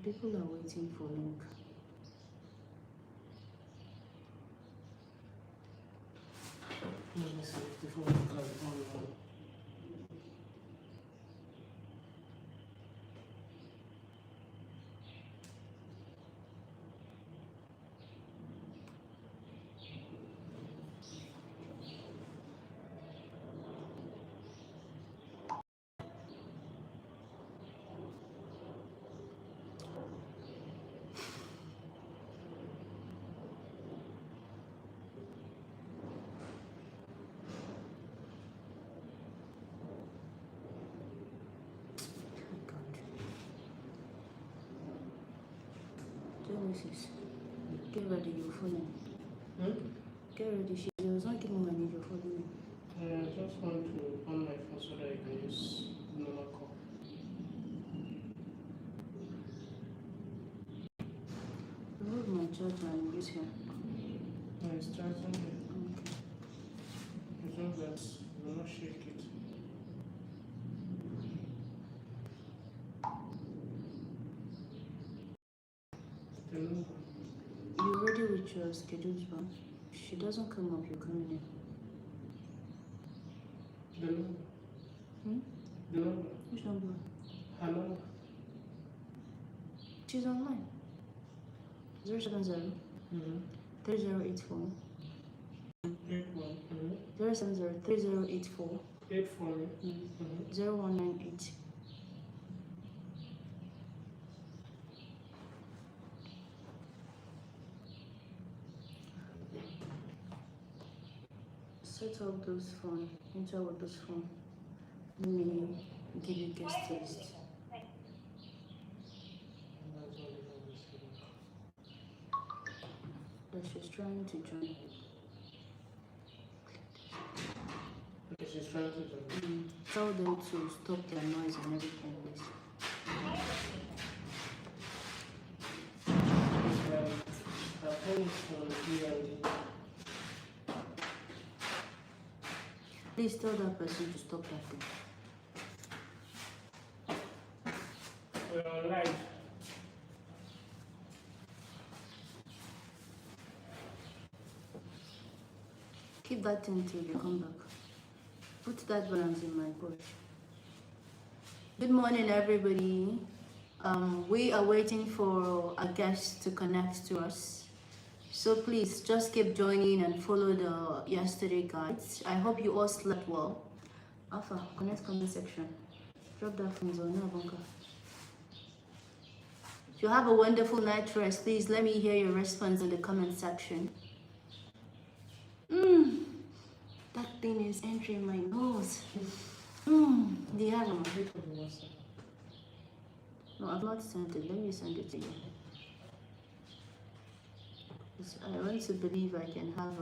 People are waiting for link. Let me see if the phone can on. Genesis, get ready, you're following. Get ready, she does not give me money, you're following. I just want to on my phone so that I can use normal call. Remove my charger and use here. No, it's charging here. Okay. It's not that you will not shake it. The number. You ready with your schedules, man? She doesn't come up, you're coming in. The number. The number. Which number? Her number. She's online. 070 3084 81. 070 3084 84. 0198. Set up those phones. Enter with those phones. Let me give you guest list. That she's trying to join. Okay, she's trying to join. Tell them to stop their noise and everything, please. Her phone is on BND. Please tell that person to stop that thing. We're on live. Keep that thing till you come back. Put that balance in my pouch. Good morning, everybody. We are waiting for a guest to connect to us. So please just keep joining and follow the yesterday guides. I hope you all slept well. Alpha, connect comment section. Drop that phone zone, Bunker. If you have a wonderful night rest, please let me hear your response in the comment section. That thing is entering my nose. The aroma. No, I've not sent it. Let me send it to you. I want to believe I can have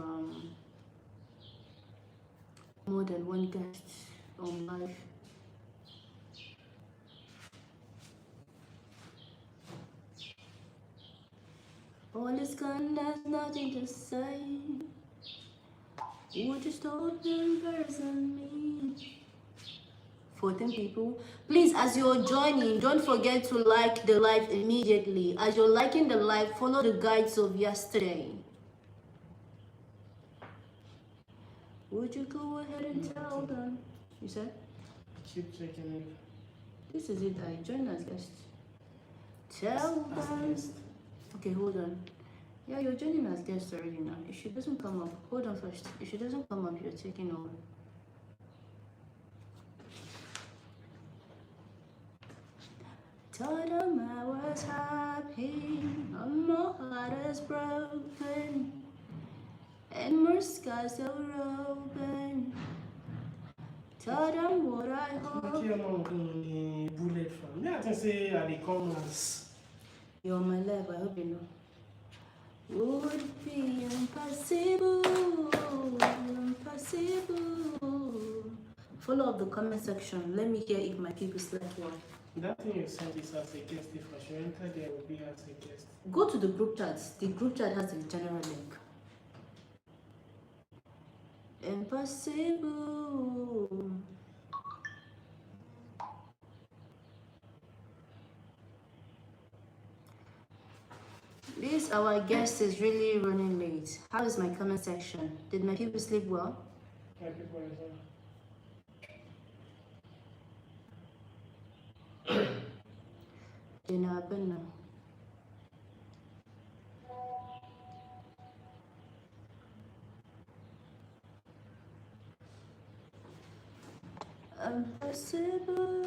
more than one guest on live. All is gone, there's nothing to say. You just told them person me. 14 people. Please, as you're joining, don't forget to like the live immediately. As you're liking the live, follow the guides of yesterday. Would you go ahead and tell them? You said? Keep checking it. This is it. I joined as guest. Tell them. Okay, hold on. Yeah, you're joining as guest already now. If she doesn't come up, hold on first. If she doesn't come up, you're taking over. Told them I was happy, and my heart is broken, and my scars are open. Told them what I hope. Bullet from. Yeah, I can say I come as. You're on my lap, I hope you know. Would be impossible, impossible. Follow up the comment section. Let me hear if my people slept well. That thing you sent is as a guest. If I should enter there, will be as a guest. Go to the group chat. The group chat has the general link. Impossible. seems our guest is really running late. How is my comment section? Did my people sleep well? My people as well. Dinner happen now. Impossible.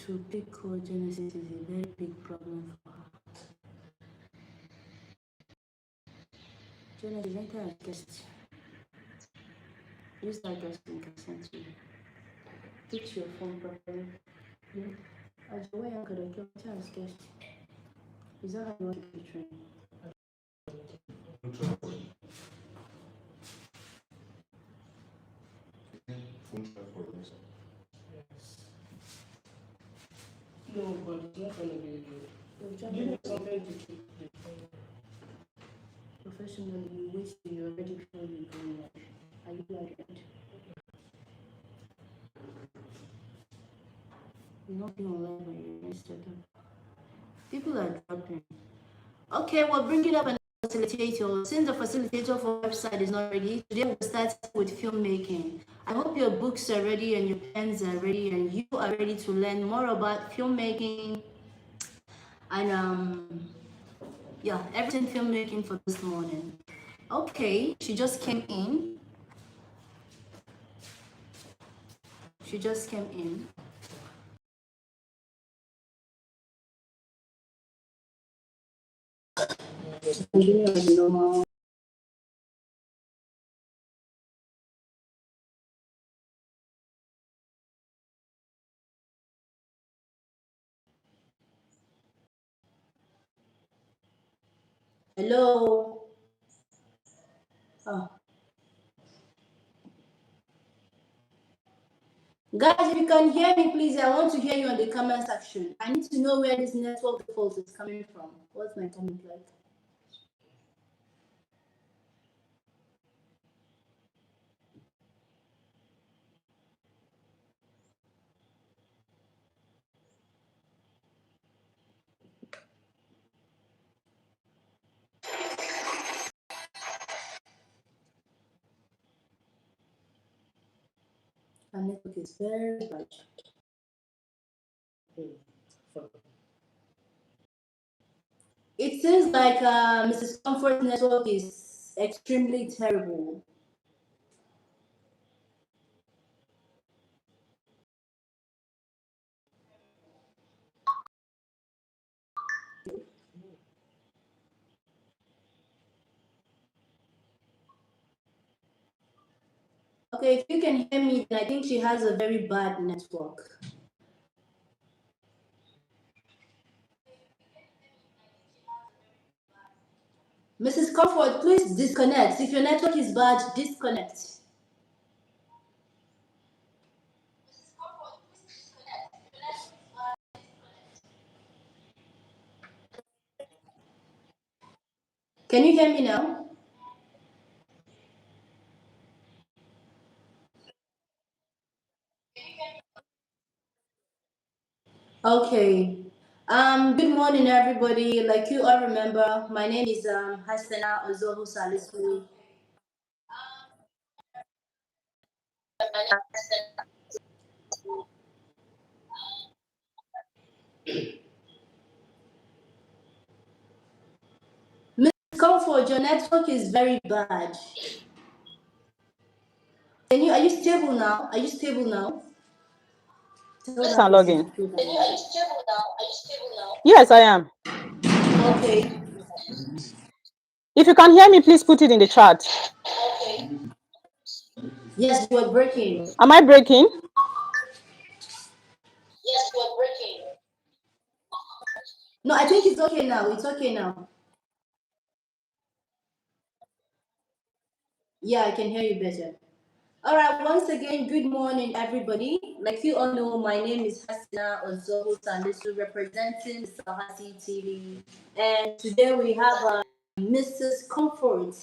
To pick code Genesis is a very big problem for her. Genesis, enter as guest. Use that guest link I sent you. Put your phone properly. As the way I could have enter as guest. Is that how you want to be trained? Yes. No, but it's not going to be good. Give me something to keep the Professionally, you wait till you're ready before you go in. Are you like that? You're not being online when you're in setup. People are dropping. Okay, we're bringing up an facilitator. Since the facilitator for website is not ready, today we'll start with filmmaking. I hope your books are ready and your pens are ready and you are ready to learn more about filmmaking and yeah, everything filmmaking for this morning. Okay, she just came in. She just came in. Normal. Hello. Oh. Guys, if you can hear me, please, I want to hear you on the comment section. I need to know where this network default is coming from. What's my comment like? My network is very bad. It seems like Mrs. Comfort's network is extremely terrible. Okay, if you can hear me, then I think she has a very bad network. Mrs. Comfort, please disconnect. If your network is bad, disconnect. Can you hear me now? Okay. Good morning, everybody. Like you all remember, my name is Hassana Ozohu Salisu. Miss Comfort, your network is very bad. Are you stable now? Are you stable now? Yes, I'm logging. Yes, I am. Okay. If you can hear me, please put it in the chat. Yes, you are breaking. Am I breaking? No, I think it's okay now. It's okay now. Yeah, I can hear you better. All right, once again, good morning, everybody. Like you all know, my name is Hassana Ozohu Salisu, representing SallhassyTV. And today we have Mrs. Comfort.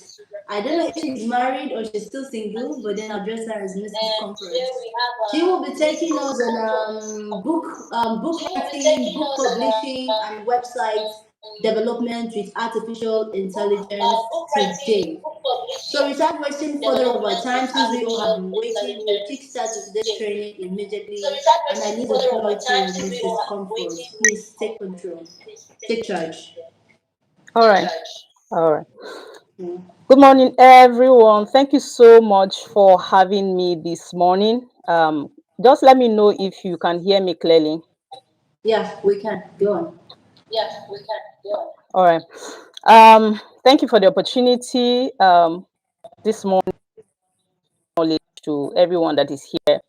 I don't know if she's married or she's still single, but then I'll address her as Mrs. Comfort. She will be taking us on book writing, book publishing, and website development with artificial intelligence today. So without wasting further of our time, since we all have been waiting, we'll kickstart today's training immediately. And I leave the floor to Mrs. Comfort. Please take control. Take charge. All right. All right. Good morning, everyone. Thank you so much for having me this morning. Just let me know if you can hear me clearly. Yeah, we can. Go on. All right. Thank you for the opportunity this morning to everyone that is here.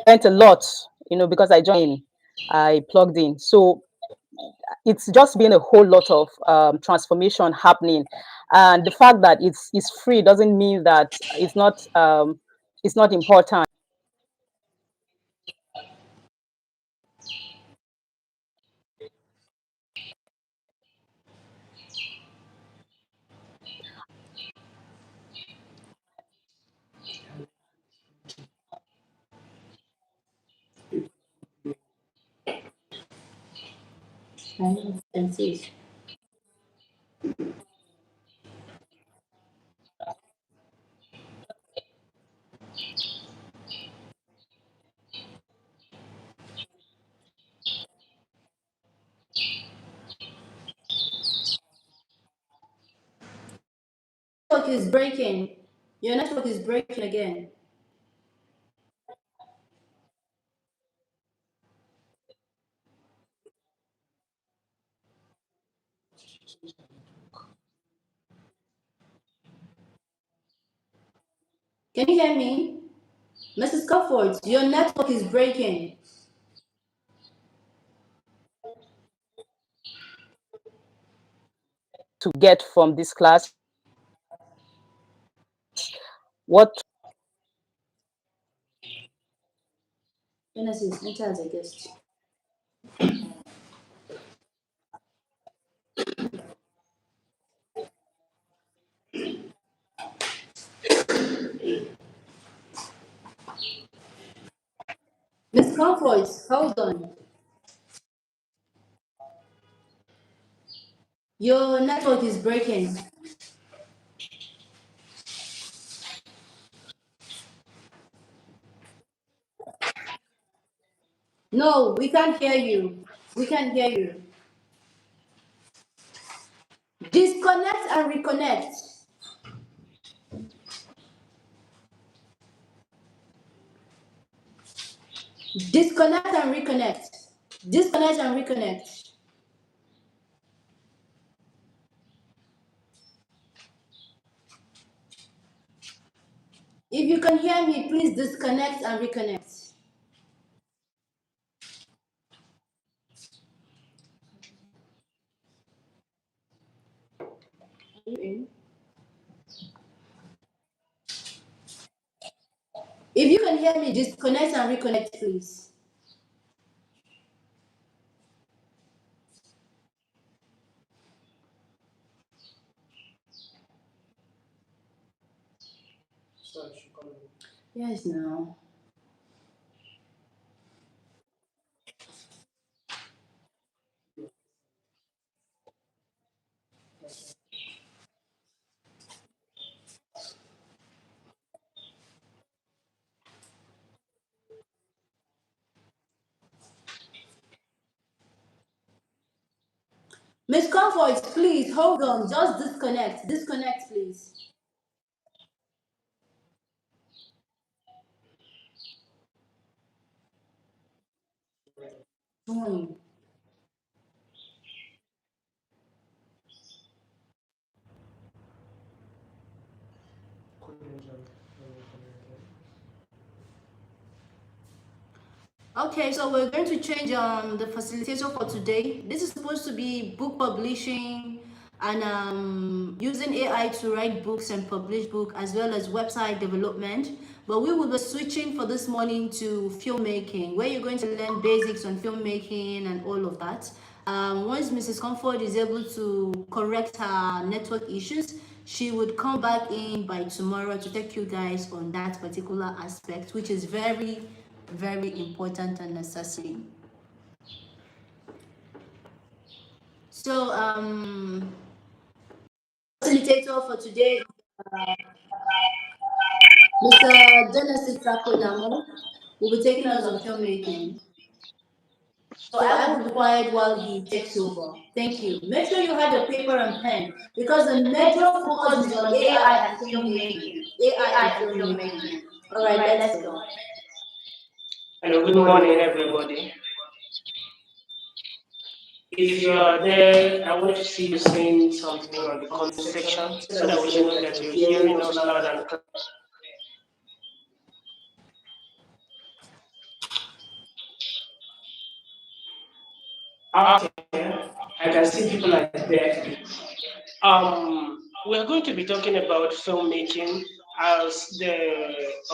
Learned a lot, because I plugged in. So it's just been a whole lot of transformation happening, and the fact that it's free doesn't mean that it's not important. And see. Network is breaking. Your network is breaking again. Can you hear me? Mrs. Comfort, your network is breaking. To get from this class, what Genesis, enter as a guest. Miss Comfort, hold on. Your network is breaking. No, we can't hear you. We can't hear you. Disconnect and reconnect. Disconnect and reconnect. Disconnect and reconnect. If you can hear me, please disconnect and reconnect. Are you in? If you can hear me, disconnect and reconnect, please. Yes, now. Miss Comfort, please hold on. Just disconnect. Disconnect, please. Join. Okay, so we're going to change the facilitator for today. This is supposed to be book publishing and using AI to write books and publish books, as well as website development. But we will be switching for this morning to filmmaking, where you're going to learn basics on filmmaking and all of that. Once Mrs. Comfort is able to correct her network issues, she would come back in by tomorrow to take you guys on that particular aspect, which is very important and necessary. So facilitator for today, Mr. Genesis Takonamo, will be taking us on filmmaking. So I will be quiet while he takes over. Thank you. Make sure you have a paper and pen, because the major focus is on AI and filmmaking. AI and filmmaking. All right, let's go. Hello, good morning, everybody. If you are there, I want to see you saying something on the comment section so that we know that you're hearing us loud and clear. Okay, I can see people are there. We are going to be talking about filmmaking, as the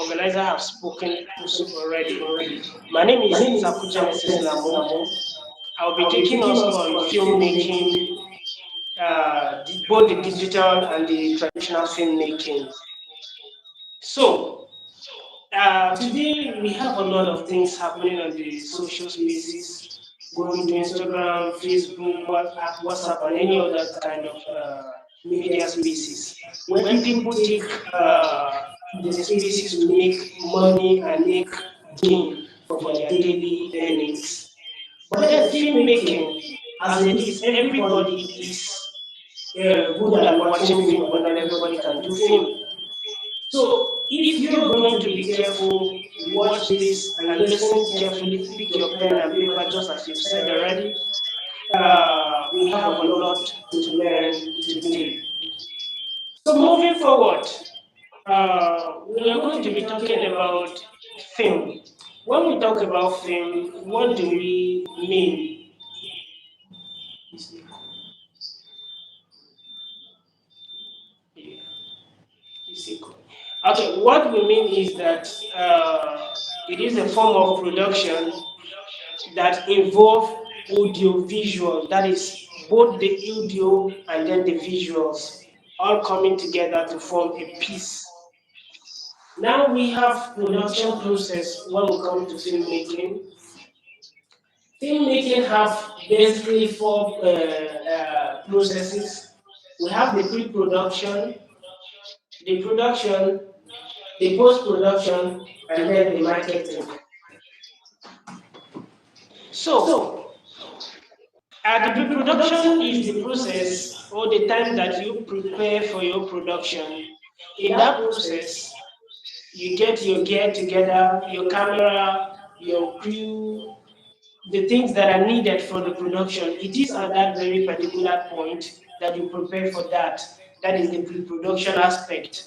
organizer have spoken already. My name is Genesis Lamo. I'll be taking us on filmmaking, both the digital and the traditional filmmaking. So, today we have a lot of things happening on the social spaces, going to Instagram, Facebook, WhatsApp, and any other kind of media spaces, where people take the spaces to make money and make gain for their daily earnings. But then filmmaking, as it is, everybody is good at watching film, but not everybody can do film. So if you're going to be careful, watch this and listen carefully, pick your pen and paper, just as you've said already. We have a lot to learn today. So moving forward, we are going to be talking about film. When we talk about film, what do we mean? Okay, what we mean is that it is a form of production that involve audio visual, that is both the audio and then the visuals all coming together to form a piece. Now we have production process when we come to filmmaking. Filmmaking have basically four processes. We have the pre-production, the production, the post-production, and then the marketing. So, the pre-production is the process or the time that you prepare for your production. In that process, you get your gear together, your camera, your crew, the things that are needed for the production. It is at that very particular point that you prepare for that. That is the pre-production aspect.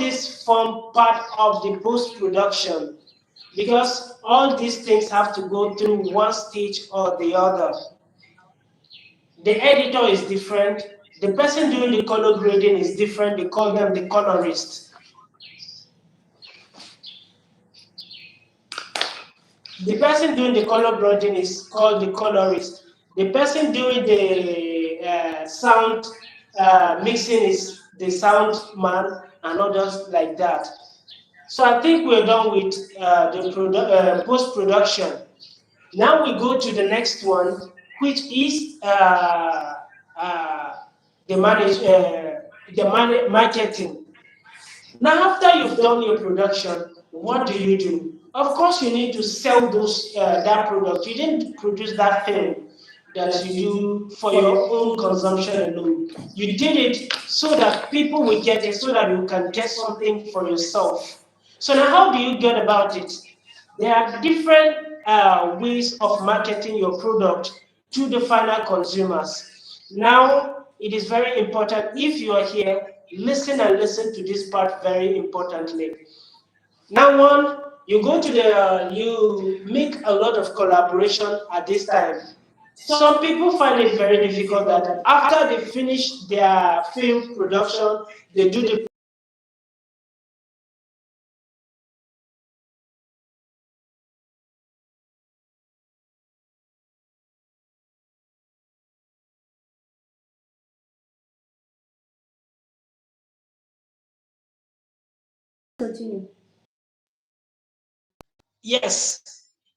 this form part of the post production. because all these things have to go through one stage or the other. The editor is different. The person doing the color grading is different. They call them the colorist. The person doing the color grading is called the colorist. The person doing the sound mixing is the sound man, and others like that. So I think we're done with the post-production. Now we go to the next one, which is the marketing. Now, after you've done your production, what do? Of course, you need to sell those that product. You didn't produce that film that you do for your own consumption alone. You did it so that people will get it, so that you can get something for yourself. So now, how do you get about it? There are different ways of marketing your product to the final consumers. Now, it is very important, if you are here, listen to this part very importantly. Now, one, you go to you make a lot of collaboration at this time. Some people find it very difficult that after they finish their film production, they do the Continue. Yes,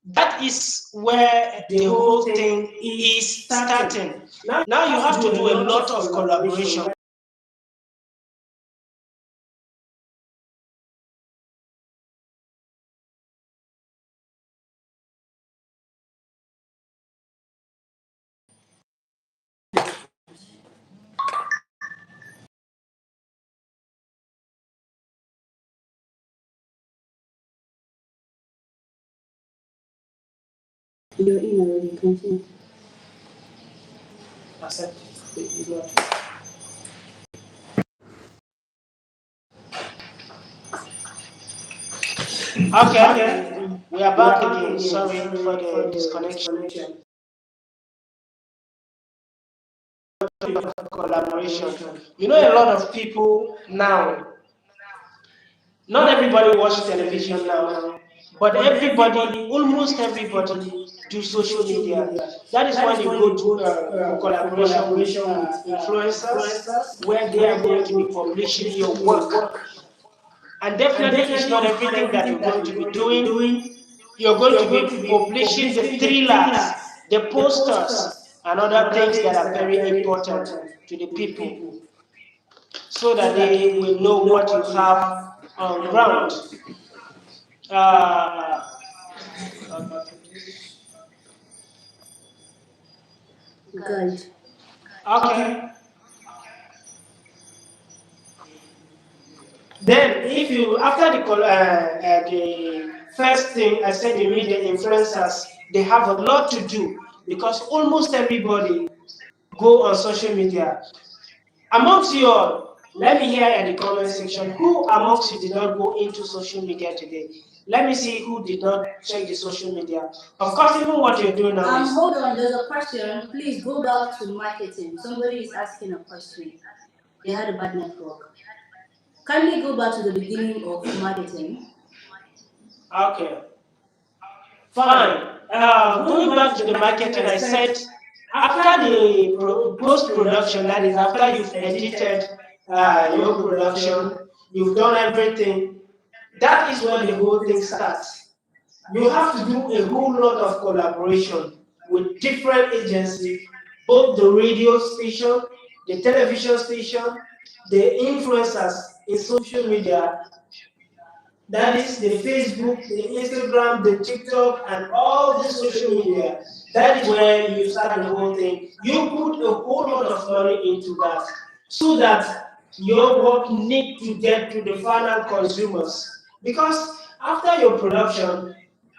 that is where the whole thing is starting. Now you have to do a lot of collaboration. You're in already. Continue. Accept it. Okay, we are back again. Sorry for the disconnection. Collaboration. You know, a lot of people now, not everybody watches television now, but everybody, almost everybody, do social media. That is when you go to for collaboration with influencers, where they are going to be publishing your work. And definitely, it's not everything that you're going to be doing. You're going to be publishing the thrillers, the posters, and other things that are very important to the people, so that they will know what you have on ground. Uh, Guide. okay. Then, if you after the first thing I said, you meet the influencers. They have a lot to do because almost everybody go on social media. Amongst you all, let me hear in the comment section who amongst you did not go into social media today. Let me see who did not check the social media. Of course, even what you're doing now is. Hold on, there's a question. Please go back to marketing. Somebody is asking a question. They had a bad network. Kindly go back to the beginning of marketing. Okay. Fine. Going back to the marketing, I said after the post-production, that is after you've edited your production, you've done everything, that is where the whole thing starts. You have to do a whole lot of collaboration with different agencies, both the radio station, the television station, the influencers in social media, that is the Facebook, the Instagram, the TikTok, and all the social media. That is where you start the whole thing. You put a whole lot of money into that so that your work needs to get to the final consumers. Because after your production,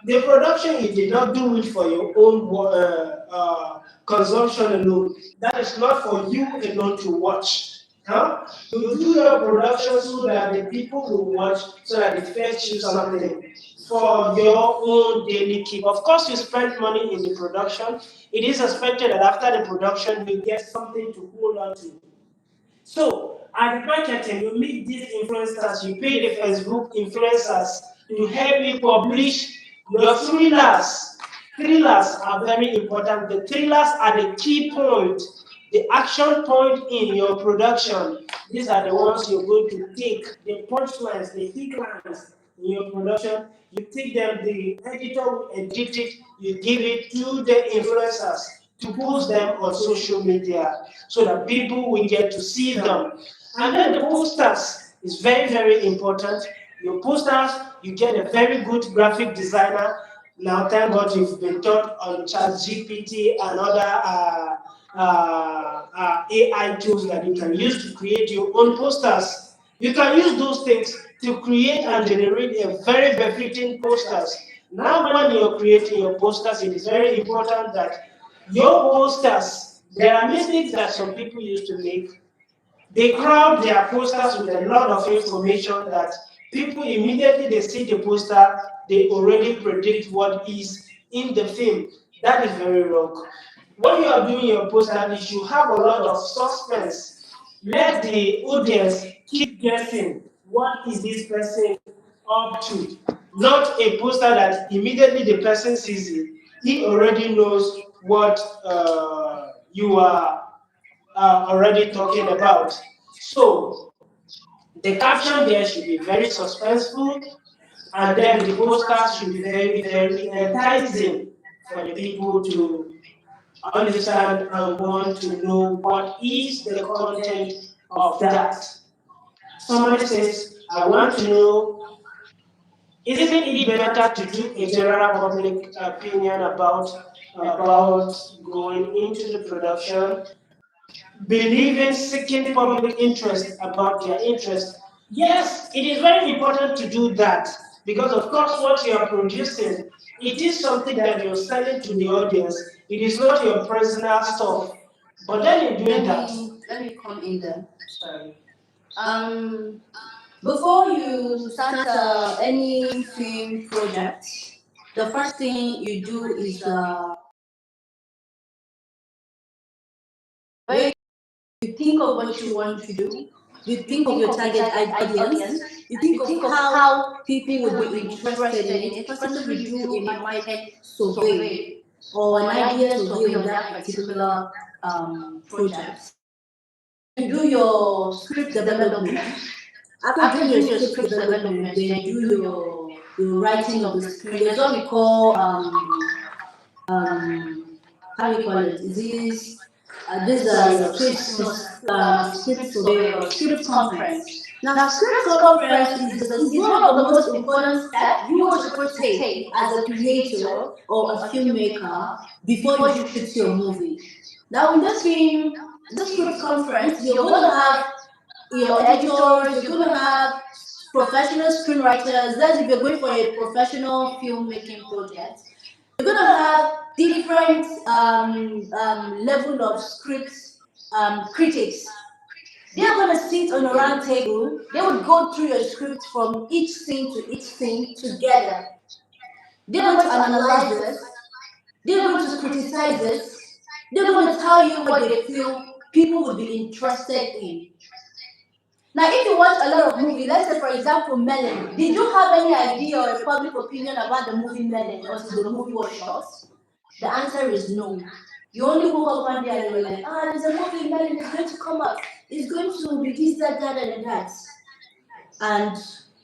the production you did not do it for your own consumption alone. That is not for you alone to watch. Huh? You do your production so that the people will watch, so that it fetch you something. for your own daily keep. Of course, you spend money in the production. It is expected that after the production, you get something to hold on to. So, at the marketing, you meet these influencers, you pay the Facebook influencers to help you publish your thrillers. Thrillers are very important. The thrillers are the key point, the action point in your production. These are the ones you're going to take, the punchlines, the hit lines in your production. You take them, the editor will edit it, you give it to the influencers to post them on social media so that people will get to see them. And then the posters is very, very important. Your posters, you get a very good graphic designer. Now, thank God you've been taught on ChatGPT and other AI tools that you can use to create your own posters. You can use those things to create and generate a very befitting posters. Now, when you're creating your posters, it is very important that your posters, there are mistakes that some people used to make. They crowd their posters with a lot of information that people immediately they see the poster, they already predict what is in the film. That is very wrong. When you are doing your poster, you should have a lot of suspense. Let the audience keep guessing what is this person up to. Not a poster that immediately the person sees it, he already knows what you are already talking about. So the caption there should be very suspenseful, and then the posters should be very, very enticing for the people to understand and want to know what is the content of that. Somebody says, I want to know, isn't it better to do a general public opinion about going into the production, believing, seeking public interest about their interest? Yes, it is very important to do that because, of course, what you are producing, it is something that you're selling to the audience. It is not your personal stuff. But then in doing that, let me come in there. Sorry. Um, Before you start any film project, the first thing you do is where you think of what you want to do, you think of your target audience, you think of how people would be interested in it. First thing you do a market survey or an idea survey of that particular project. You do your script development. After doing your script development, then you do your writing of the script. There's what we call how do you call it? This script survey or script conference. Now, script conference is one of the most important steps you are supposed to take as a creator or a filmmaker before you shoot your movie. Now, in this script conference, you're going to have your editors, you're going to have professional screenwriters. That's if you're going for a professional filmmaking project. You're going to have different level of script critics. They're going to sit on a round table. They would go through your script from each scene to each scene together. They're going to analyze it. They're going to criticize it. They're going to tell you what they feel people would be interested in. Now, if you watch a lot of movies, let's say for example, Melon, did you have any idea or a public opinion about the movie Melon until the movie was shot? The answer is no. You only woke up one day and you were like, there's a movie Melon, it's going to come up. It's going to be this, that, and that. And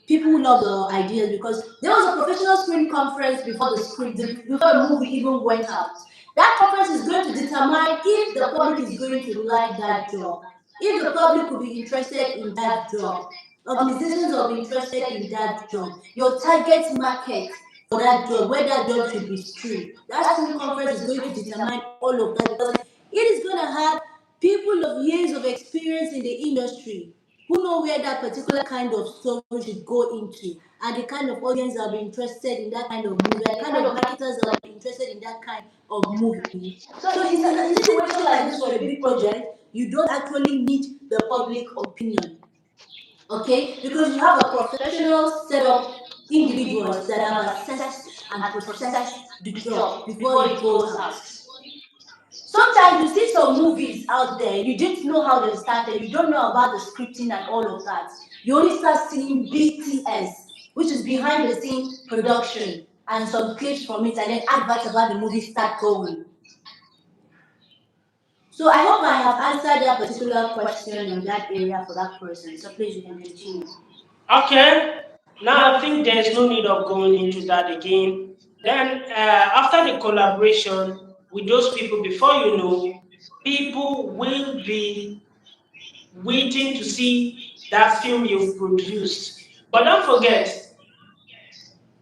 people love the ideas because there was a professional screen conference before the movie even went out. That conference is going to determine if the public is going to like that job. If the public will be interested in that job, organizations will be interested in that job, your target market for that job, where that job should be streamed. That screen conference is going to determine all of that because it is going to have people of years of experience in the industry who know where that particular kind of story should go into, and the kind of audience that will be interested in that kind of movie, and the kind of marketers that will be interested in that kind of movie. So in a situation like this for a big project, you don't actually need the public opinion. Okay? Because you have a professional setup individuals that have assessed and processed the job before it goes out. Sometimes you see some movies out there, you didn't know how they started, you don't know about the scripting and all of that. You only start seeing BTS, which is behind the scene production, and some clips from it, and then adverts about the movie start going. So I hope I have answered that particular question in that area for that person. So please, you can continue. Okay. Now I think there is no need of going into that again. Then after the collaboration with those people, before you know, people will be waiting to see that film you've produced. But don't forget,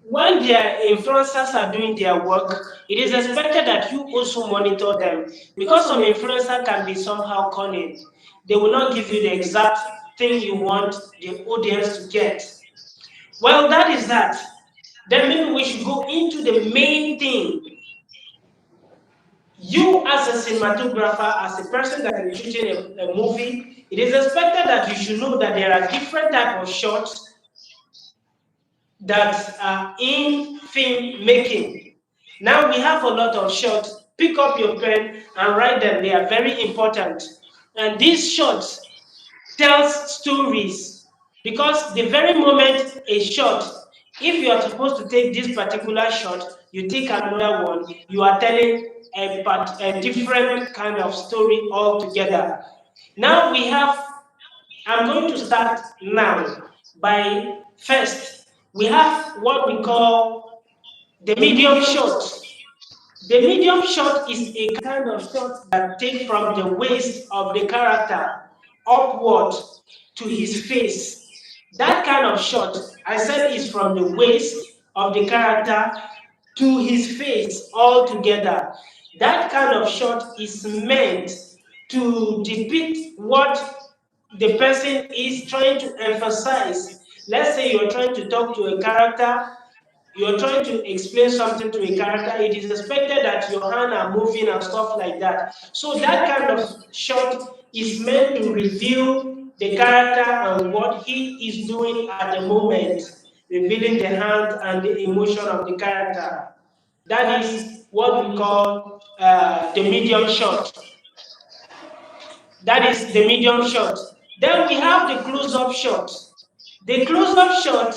when their influencers are doing their work, it is expected that you also monitor them, because some influencer can be somehow cunning. They will not give you the exact thing you want the audience to get. Well, that is that. Then maybe we should go into the main thing. You as a cinematographer, as a person that is shooting a movie, it is expected that you should know that there are different types of shots that are in film making. Now we have a lot of shots. Pick up your pen and write them. They are very important. And these shots tells stories, because the very moment a shot, if you are supposed to take this particular shot, you take another one, you are telling a different kind of story altogether. Now we have, I'm going to start now by first, we have what we call the medium shot. The medium shot is a kind of shot that takes from the waist of the character upward to his face. That kind of shot, I said, is from the waist of the character to his face altogether. That kind of shot is meant to depict what the person is trying to emphasize. Let's say you're trying to talk to a character, you're trying to explain something to a character, it is expected that your hands are moving and stuff like that. So that kind of shot is meant to reveal the character and what he is doing at the moment, revealing the hand and the emotion of the character. That is what we call the medium shot. That is the medium shot. Then we have the close-up shot. The close-up shot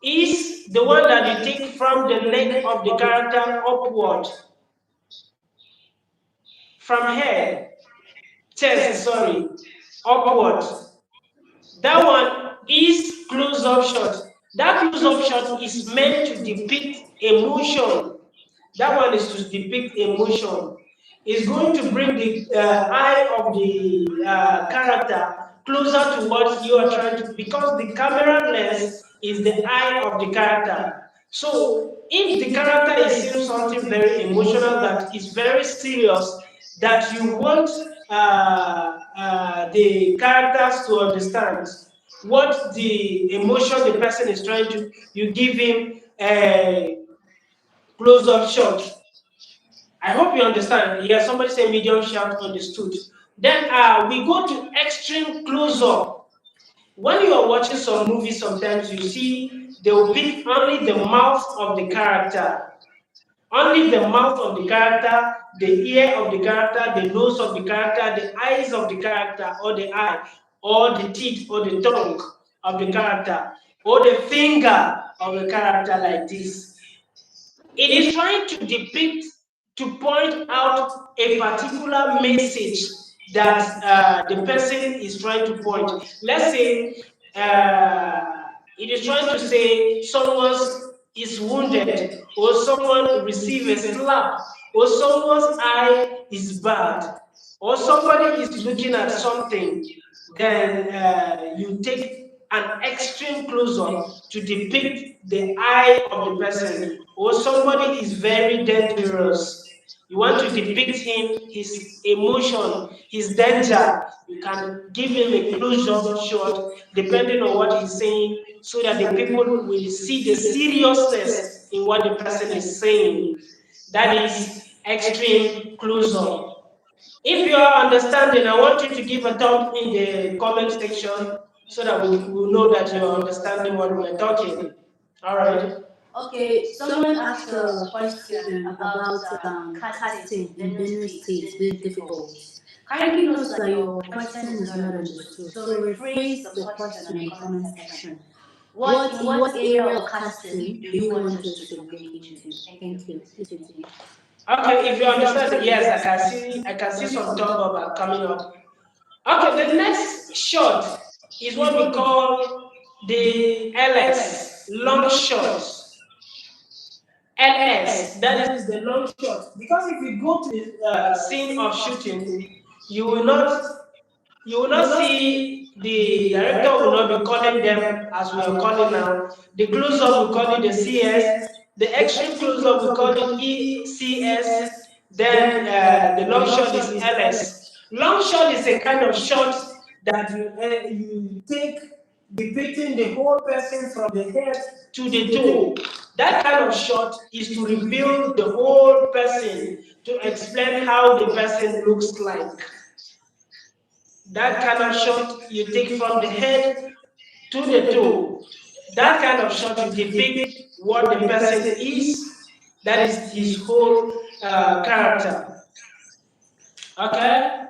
is the one that you take from the neck of the character upward. From head, chest, sorry, upward. That one is close-up shot. That close-up shot is meant to depict emotion. That one is to depict emotion. It's going to bring the eye of the character closer to what you are trying to, because the camera lens is the eye of the character. So if the character is saying something very emotional that is very serious, that you want the characters to understand what the emotion the person is trying to, you give him a close-up shot. I hope you understand. Yeah, somebody say medium shot, understood. Then we go to extreme close-up. When you are watching some movies, sometimes you see they will pick only the mouth of the character. Only the mouth of the character, the ear of the character, the nose of the character, the eyes of the character, or the eye, or the teeth, or the tongue of the character, or the finger of the character, like this. It is trying to depict, to point out a particular message that the person is trying to point. Let's say it is trying to say someone is wounded, or someone receives a slap, or someone's eye is bad, or somebody is looking at something. Then you take an extreme close-up to depict the eye of the person, or somebody is very dangerous. You want to depict him, his emotion, his danger. You can give him a close-up shot depending on what he's saying, so that the people will see the seriousness in what the person is saying. That is extreme close-up. If you are understanding, I want you to give a thumb in the comment section so that we will know that you are understanding what we're talking. All right. Okay, someone asked a question about casting in Benue State being difficult. Kindly note that your question is not understood. So rephrase the question in the comment section. In what area of casting do you want us to look into? Thank you. Please continue. Okay, if you understand, yes, I can see some thumb up are coming up. Okay, the next shot is what we call the LS, long shot. LS, that is the long shot. Because if you go to the scene of shooting, you will not see the director will not be calling them as we are calling now. The close-up we call it the CS, the extreme close-up we call it ECS, then the long shot is LS. Long shot is a kind of shot that you take depicting the whole person from the head to the toe. That kind of shot is to reveal the whole person, to explain how the person looks like. That kind of shot you take from the head to the toe. That kind of shot you depict what the person is. That is his whole character. Okay?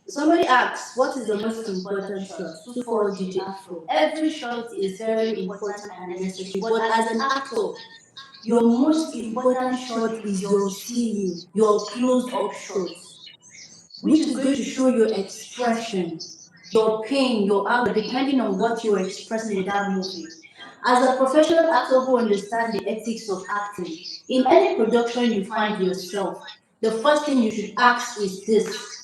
Somebody asks, what is the most important shot? To for DJ Afro. Every shot is very important and necessary, but as an actor, your most important shot is your scene, your close-up shot, which is going to show your expression, your pain, your anger, depending on what you're expressing in that movie. As a professional actor who understands the ethics of acting, in any production you find yourself, the first thing you should ask is this: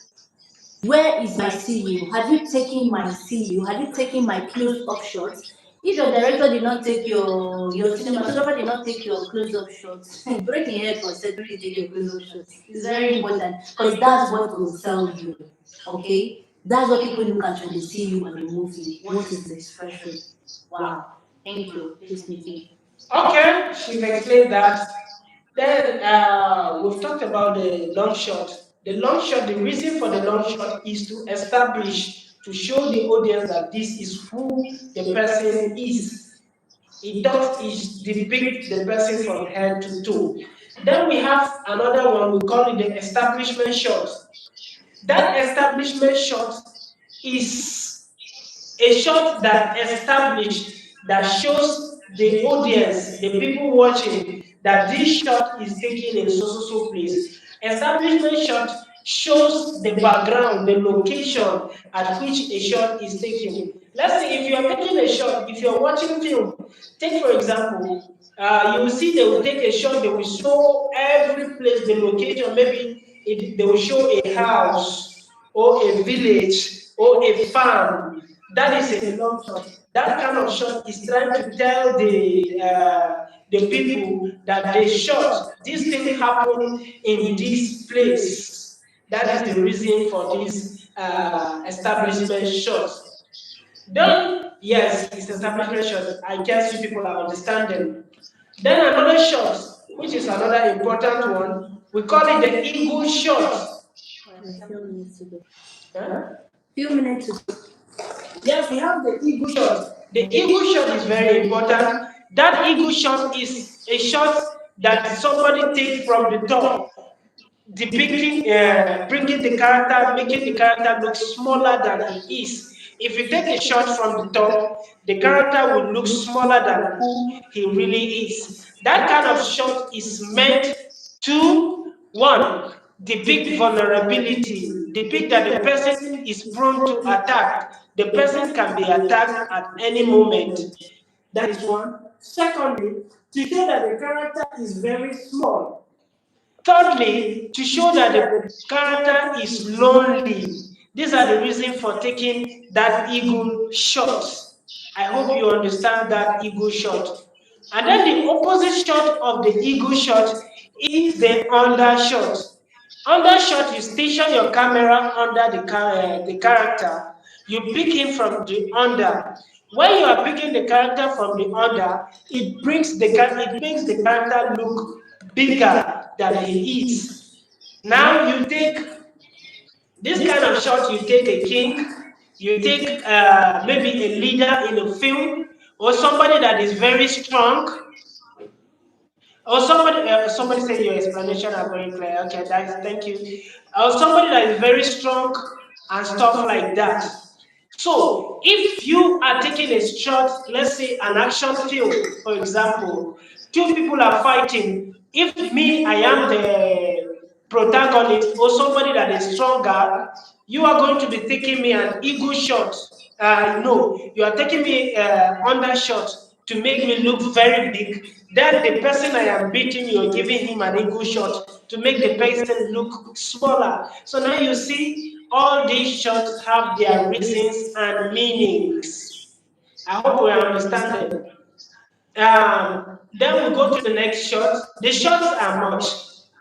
where is my CU? Have you taken my CU? Have you taken my close-up shots? If your director did not take your cinematographer did not take your close-up shots, breaking head for said really take your close-up shots. It's very important because that's what will sell you. Okay? That's what people look at when they see you in the movie. What is the expression? Wow. Thank you. Please continue. Okay, she's explained that. Then we've talked about the long shot. The long shot, the reason for the long shot is to establish, to show the audience that this is who the person is. It depicts the person from head to toe. Then we have another one, we call it the establishment shot. That establishment shot is a shot that established, that shows the audience, the people watching, that this shot is taken in so place. Establishment shot shows the background, the location at which a shot is taken. Let's say if you are taking a shot, if you're watching film, take for example, you will see they will take a shot, they will show every place, the location, maybe they will show a house or a village or a farm. That is a long shot. That kind of shot is trying to tell the people that they shot, this thing happened in this place. That is the reason for this establishment shot. Then, yes, it's establishment shot. I guess you people are understanding. Then another shot, which is another important one, we call it the eagle shot. Few minutes to go. Huh? Few minutes to go. Yes, we have the eagle shot. The eagle shot is very important. That eagle shot is a shot that somebody takes from the top, depicting, bringing the character, making the character look smaller than he is. If you take a shot from the top, the character will look smaller than who he really is. That kind of shot is meant to, one, depict vulnerability, depict that the person is prone to attack. The person can be attacked at any moment. That is one. Secondly, to show that the character is very small. Thirdly, to show that the character is lonely. These are the reasons for taking that eagle shot. I hope you understand that eagle shot. And then the opposite shot of the eagle shot is the undershot. Undershot, you station your camera under the character. You pick him from the under. When you are picking the character from the under, it makes the character look bigger than he is. Now you take this kind of shot, you take a king, you take maybe a leader in a film. or somebody that is very strong, or somebody say your explanation are very clear. Okay, that's thank you. Or somebody that is very strong and stuff like that. So if you are taking a shot, let's say an action film, for example, two people are fighting. If me, I am the protagonist or somebody that is stronger, you are going to be taking me an ego shot. No, you are taking me undershot to make me look very big. Then the person I am beating, you're giving him an ego shot to make the person look smaller. So now you see, all these shots have their reasons and meanings. I hope we are understanding. Then we go to the next shot. The shots are much.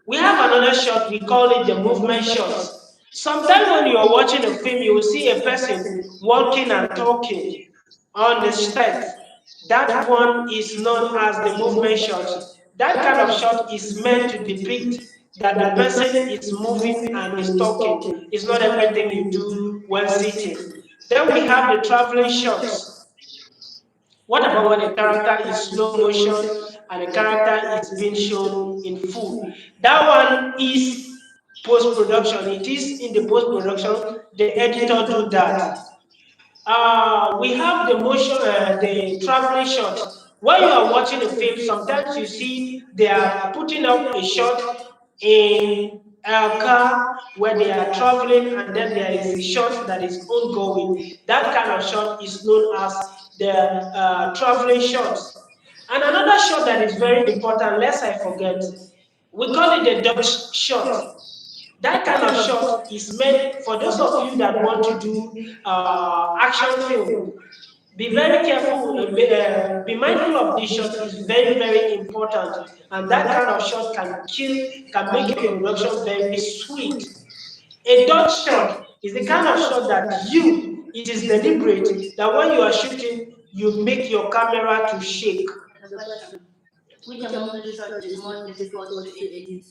We have another shot, we call it the movement shots. Sometimes when you are watching a film, you will see a person walking and talking on the set. That one is known as the movement shot. That kind of shot is meant to depict that the person is moving and is talking. It's not everything you do when sitting. Then we have the traveling shots. What about when a character is slow motion and a character is being shown in full? That one is post-production. It is in the post-production. The editor do that. We have the motion, the traveling shot. When you are watching a film, sometimes you see they are putting up a shot in a car where they are traveling, and then there is a shot that is ongoing. That kind of shot is known as the traveling shot. And another shot that is very important, lest I forget, we call it the Dutch shot. That kind of shot is meant for those of you that want to do action film. Be very careful, be mindful of this shot is very, very important. And that kind of shot can make a production very sweet. A Dutch shot is the kind of shot that it is deliberate, that when you are shooting, you make your camera to shake. Which among the shots is more difficult to edit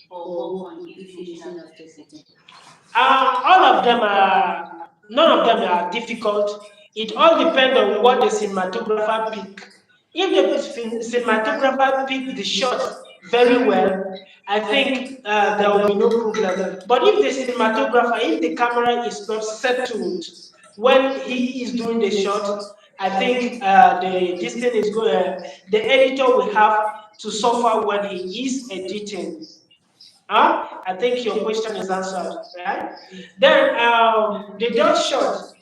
or work on if finishing after setting? None of them are difficult. It all depends on what the cinematographer pick. If the cinematographer pick the shot very well, I think there will be no problem. But if the cinematographer, if the camera is not settled when he is doing the shot, I think this thing is going. The editor will have to suffer when he is editing. I think your question is answered, right? Then the dot shot,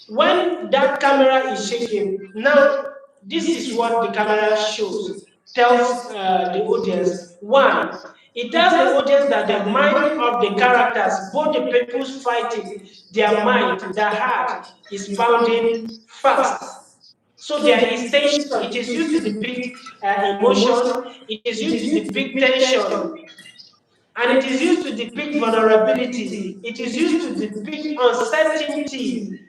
when that camera is shaking, now this is what the camera shows, tells the audience. One, it tells the audience that the mind of the characters, both the people's fighting, their mind, their heart is pounding fast. So there is tension. It is used to depict emotion. It is used to depict tension. And it is used to depict vulnerability. It is used to depict uncertainty.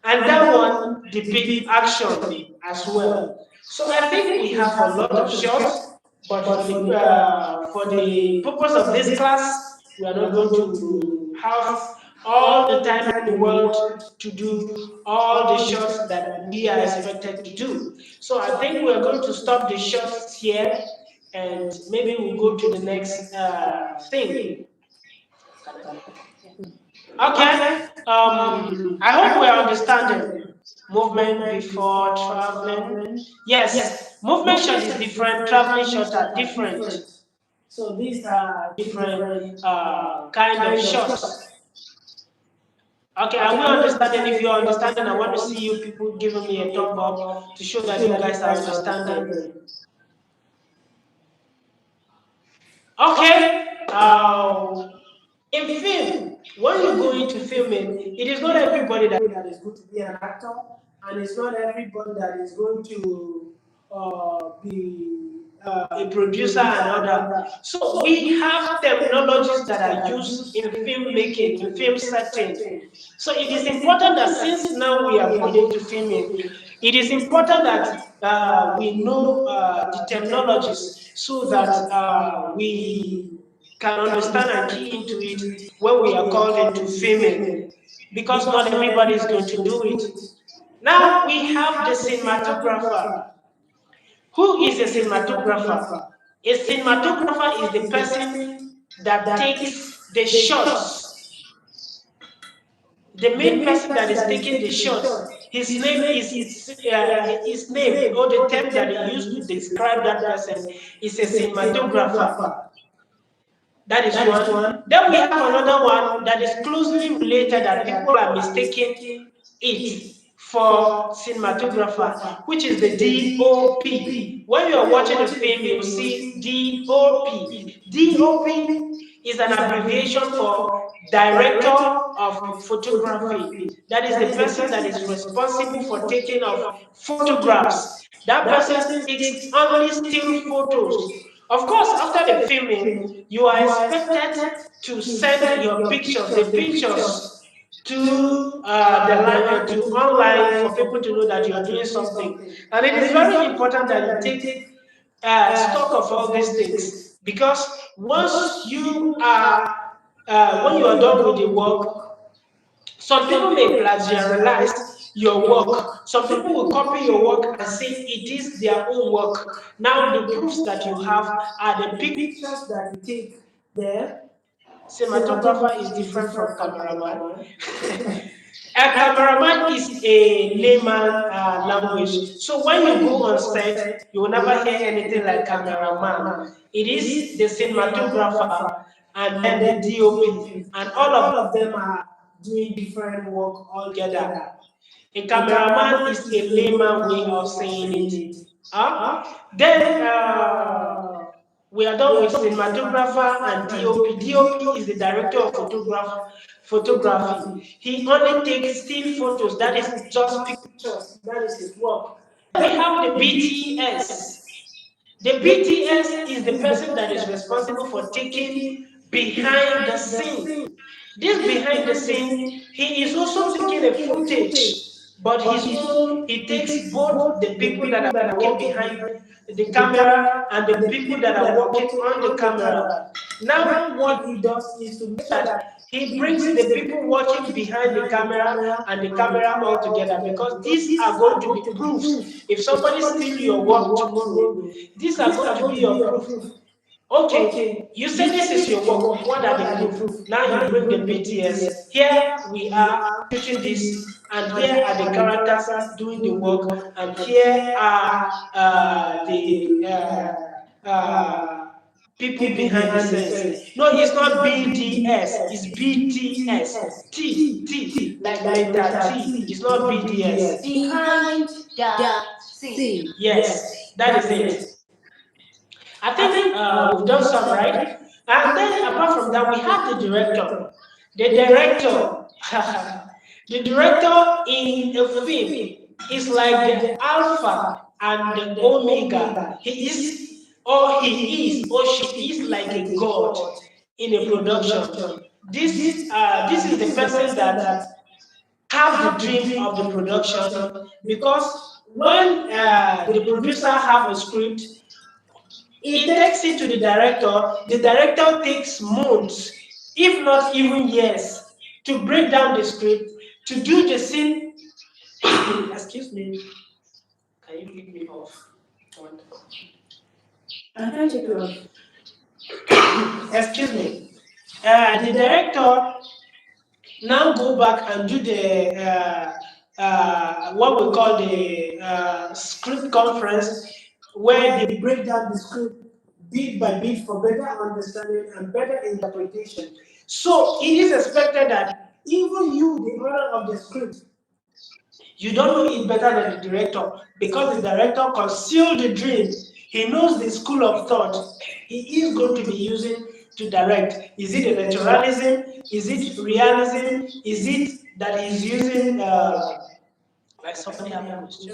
And that one depicts action as well. So I think we have a lot of shots, but for the purpose of this class, we are not going to have all the time in the world to do all the shots that we are expected to do. So I think we are going to stop the shots here, and maybe we'll go to the next thing. Okay. I hope we are understanding. Movement before traveling. Yes, movement shot is different. Traveling shots are different. So these are different kind of shots. Okay, are we understanding? If you're understanding, I want to see you people giving me a thumb up to show that you guys are understanding. Okay. In film, when you go into filming, it is not everybody that is going to be an actor, and it's not everybody that is going to be a producer and all that. So we have technologies that are used in filmmaking, in film setting. So it is important that since now we are going into filming, it is important that we know the technologies so that we can understand and key into it when we are called into filming, because not everybody is going to do it. Now we have the cinematographer. Who is a cinematographer? A cinematographer is the person that takes the shots. The main person that is taking the shots, his name or the term that he used to describe that person is a cinematographer. That is one. Then we have another one that is closely related that people are mistaking it for cinematographer, which is the DOP. When you are watching a film, you see DOP. DOP is an abbreviation for Director of Photography. That is the person that is responsible for taking of photographs. That person takes only still photos. Of course, after the filming, you are expected to send your pictures, the pictures, to to online for people to know that you are doing something. And it is very important that you take stock of all these things, because once you are when you are done with the work, some people may plagiarize your work. Some people will copy your work and say it is their own work. Now the proofs that you have are the pictures that you take there. Cinematographer is different from cameraman. A cameraman is a layman language. So when you go on set, you will never hear anything like cameraman. It is the cinematographer and then the DOP, and all of them are doing different work altogether. A cameraman is a layman way of saying it. Then we are done with cinematographer and DOP. DOP is the director of photography. He only takes still photos, that is just pictures, that is his work. We have the BTS. The BTS is the person that is responsible for taking behind the scene. This behind the scene, he is also taking a footage, but he takes both the people that are working behind the camera and the people that are working on the camera. Now what he does is to make sure that he brings the people working behind the camera and the camera all together, because these are going to be proofs. If somebody steals your work tomorrow, these are going to be your proof. Okay, you say this is your work. What are the proof? Now you bring the BTS. Here we are shooting this, and here are the characters doing the work, and here are the people behind the scenes. No, it's not BDS, it's BTS. T, like letter T. It's not BDS. Behind the scene. Yes, that is it. I think we've done some, right? And then apart from that, we have the director. The director, the director in a film is like the alpha and the omega. He is, or she is like a god in a production. This is the person that have the dream of the production, because when the producer have a script, he takes it to the director takes months, if not even years, to break down the script, to do the scene. Excuse me. Can you pick me off? I can't take you off. Excuse me. The director now go back and do the what we call the script conference, where they break down the script bit by bit for better understanding and better interpretation. So it is expected that even you, the owner of the script, you don't know it better than the director, because the director concealed the dream. He knows the school of thought he is going to be using to direct. Is it a naturalism? Is it realism? Is it that he's using like somebody have a question?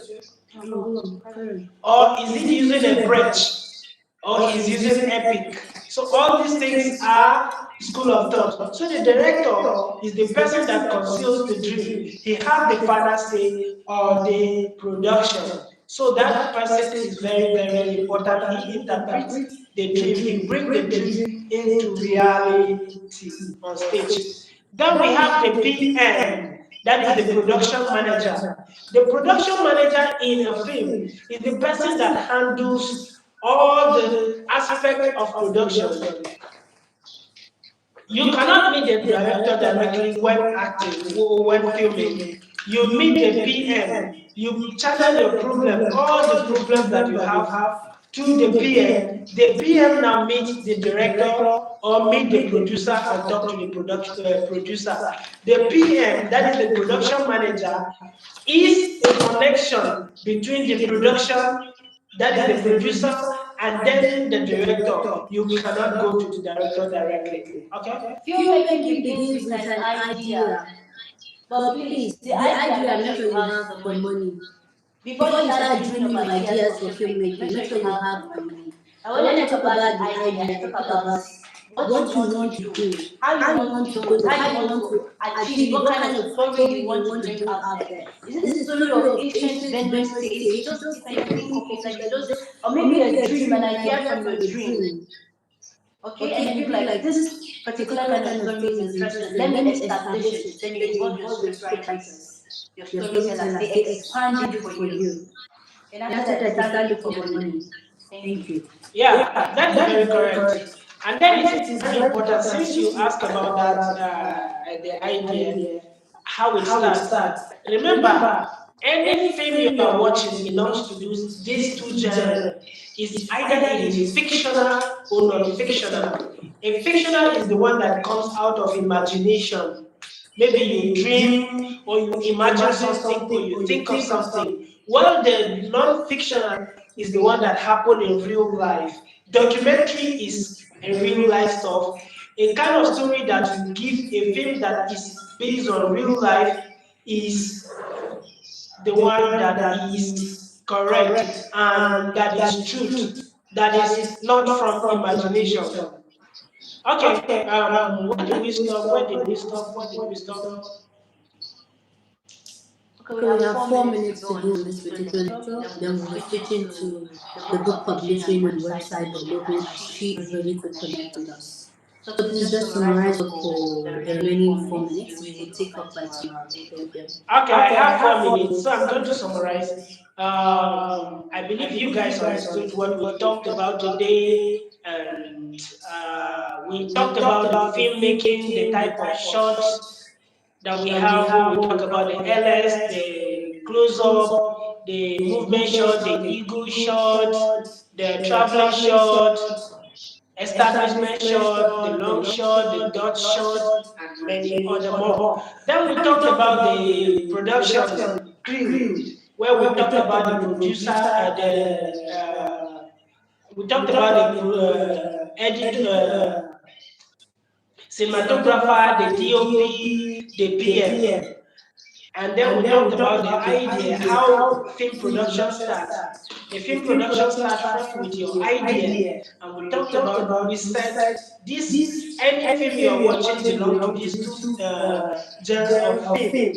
Or is it using a bridge? Or he's using epic? So all these things are school of thought. So the director is the person that conceals the dream. He has the final say on the production. So that person is very, very important. He interprets the dream. He brings the dream into reality on stage. Then we have the PM. That is the production manager. The production manager in a film is the person that handles all the aspect of production. You cannot meet the director directly when acting or when filming. You meet the PM. You channel your problem, all the problems that you have, to the PM. The PM now meets the director or meet the producer and talk to the producer. The PM, that is the production manager, is a connection between the production, that is the producer, and then the director. You cannot go to the director directly. Okay? Filmmaking begins with an idea. But please, the idea, make sure you have the money. Before you start dreaming of ideas for filmmaking, make sure you have the money. And when I talk about the idea, I talk about what you want to do, how you want to go, how you want to achieve it, what kind of story you want to bring out there. Is it the story of ancient Benue state? You just sit and you think of it, like you just, or maybe a dream, an idea from your dream. Okay, and you feel like this particular kind of story is interesting. Let me establish it. Then you involve your scriptwriters, your storytellers. They expand it for you. And after that, you start looking for money. Thank you. Yeah, that is very correct. And then it is very important, since you ask about that, the idea, how it starts. Remember, any film you are watching belongs to these two genres. Is either it is fictional or non-fictional. A fictional is the one that comes out of imagination. Maybe you dream or you imagine something or you think of something. While the non-fictional is the one that happened in real life. Documentary is a real life stuff. A kind of story that you give, a film that is based on real life, is the one that is correct and that is truth, that is not from imagination. Okay, where did we stop? Where did we stop? Where did we stop? Okay, we have 4 minutes to go on this particular lecture. Then we'll be switching to the book publishing and website development as she is ready to connect with us. So please just summarize for the remaining 4 minutes. We will take up by tomorrow. Thank you. Okay, I have 4 minutes, so I'm going to summarize. I believe you guys understood what we talked about today, and we talked about the filmmaking, the type of shots that we have when we talk about the LS, the close-up, the movement shot, the eagle shot, the traveling shot, establishment shot, the long shot, the dot shot, and many other more. Then we talked about the production crew, where we talked about the producer, we talked about the cinematographer, the DOP, the PM. And then we talked about the idea, how film production starts. The film production starts first with your idea, and we talked about, we said, any film you are watching belongs to these two genres of film.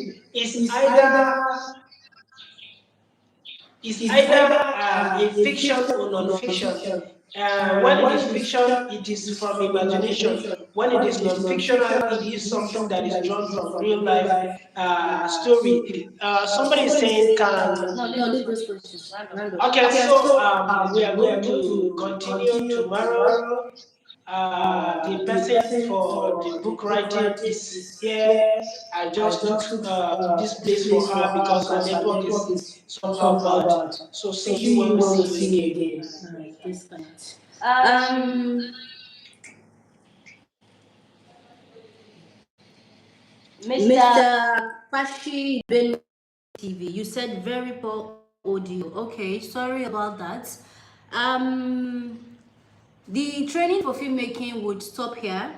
Is either a fiction or non-fiction. When it is fiction, it is from imagination. When it is non-fictional, it is something that is drawn from real life story. Somebody is saying, leave those questions. Okay, so we are going to continue tomorrow. The person for the book writing is here. I just took this place for her because her network is somehow bad. So see you when we see you again. Alright, disconnect. Mr. Pashi BENUE TV, you said very poor audio. Okay, sorry about that. The training for filmmaking would stop here.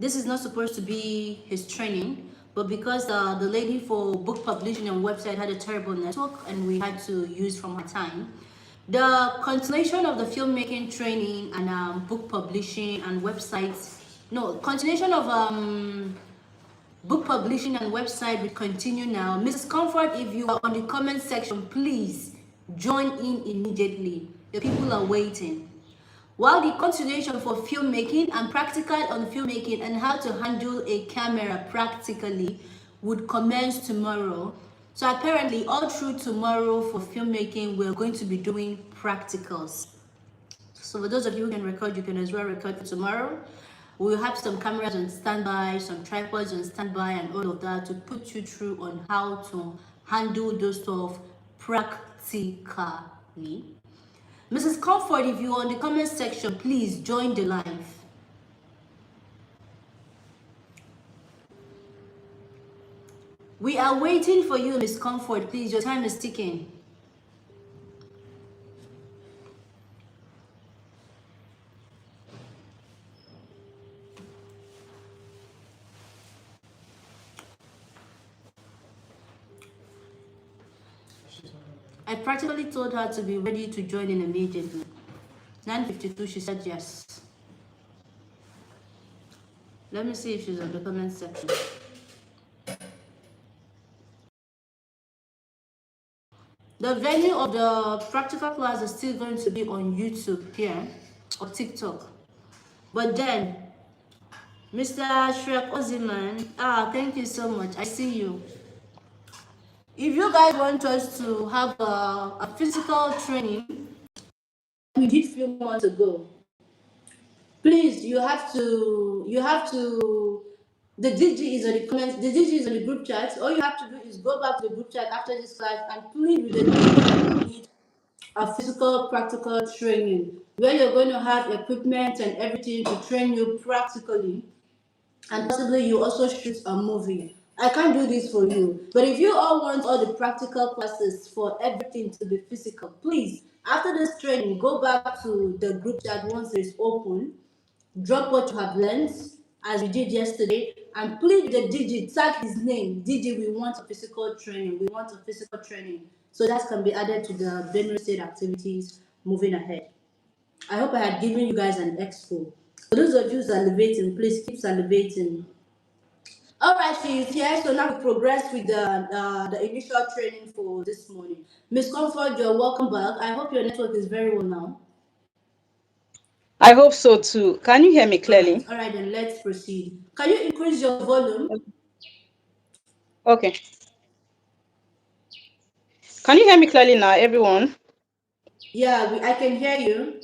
This is not supposed to be his training, but because the lady for book publishing and website had a terrible network and we had to use from her time, the continuation of the filmmaking training and book publishing and websites, no, continuation of book publishing and website will continue now. Mrs. Comfort, if you are on the comment section, please join in immediately. The people are waiting. While the continuation for filmmaking and practical on filmmaking and how to handle a camera practically would commence tomorrow. So apparently all through tomorrow for filmmaking, we're going to be doing practicals. So for those of you who can record, you can as well record for tomorrow. We'll have some cameras on standby, some tripods on standby, and all of that to put you through on how to handle those stuff practically. Mrs. Comfort, if you're on the comment section, please join the live. We are waiting for you, Miss Comfort. Please, your time is ticking. I practically told her to be ready to join in immediately. 9:52, she said yes. Let me see if she's on the comment section. The venue of the practical class is still going to be on YouTube here or TikTok. But then, Mr. Shrek Oziman, thank you so much. I see you. If you guys want us to have a physical training, we did a few months ago, please, you have to, the DG is on the comments, the DG is on the group chat. All you have to do is go back to the group chat after this class and plead with the DG that you need a physical practical training where you're going to have equipment and everything to train you practically, and possibly you also shoot a movie. I can't do this for you, but if you all want all the practical classes for everything to be physical, please, after this training, go back to the group chat once it's open, drop what you have learned as we did yesterday, and please the DG, tag his name. DG, we want a physical training. We want a physical training. So that can be added to the BENUE state activities moving ahead. I hope I had given you guys an expo. For those of you salivating, please keep salivating. All right, she is here. So now we progress with the initial training for this morning. Miss Comfort, you're welcome back. I hope your network is very well now. I hope so too. Can you hear me clearly? All right, then let's proceed. Can you increase your volume? Okay. Can you hear me clearly now, everyone? Yeah, I can hear you,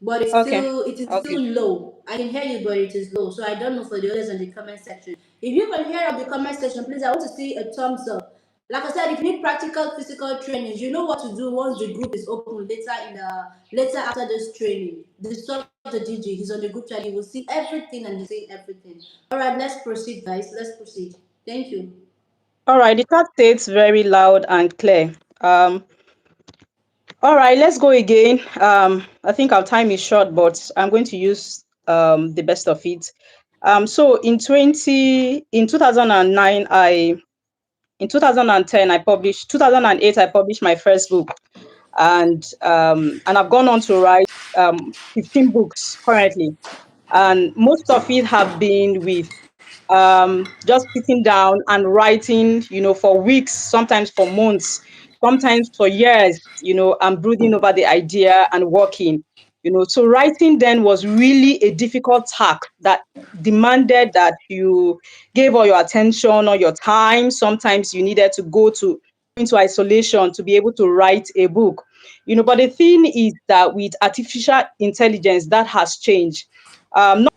but Okay. it is Okay. still low. I can hear you, but it is low. So I don't know for the others in the comment section. If you can hear on the comment section, please, I want to see a thumbs up. Like I said, if you need practical physical trainings, you know what to do once the group is open later after this training. Disturb the DJ. He's on the group chat. You will see everything and he's saying everything. All right, let's proceed, guys. Let's proceed. Thank you. All right. The chat states very loud and clear. All right. Let's go again. I think our time is short, but I'm going to use the best of it. So in 2009, in 2010 I published 2008 I published my first book, and I've gone on to write 15 books currently, and most of it have been with just sitting down and writing, for weeks, sometimes for months, sometimes for years, and brooding over the idea and working. So writing then was really a difficult task that demanded that you gave all your attention, all your time. Sometimes you needed to go into isolation to be able to write a book. But the thing is that with artificial intelligence, that has changed. Not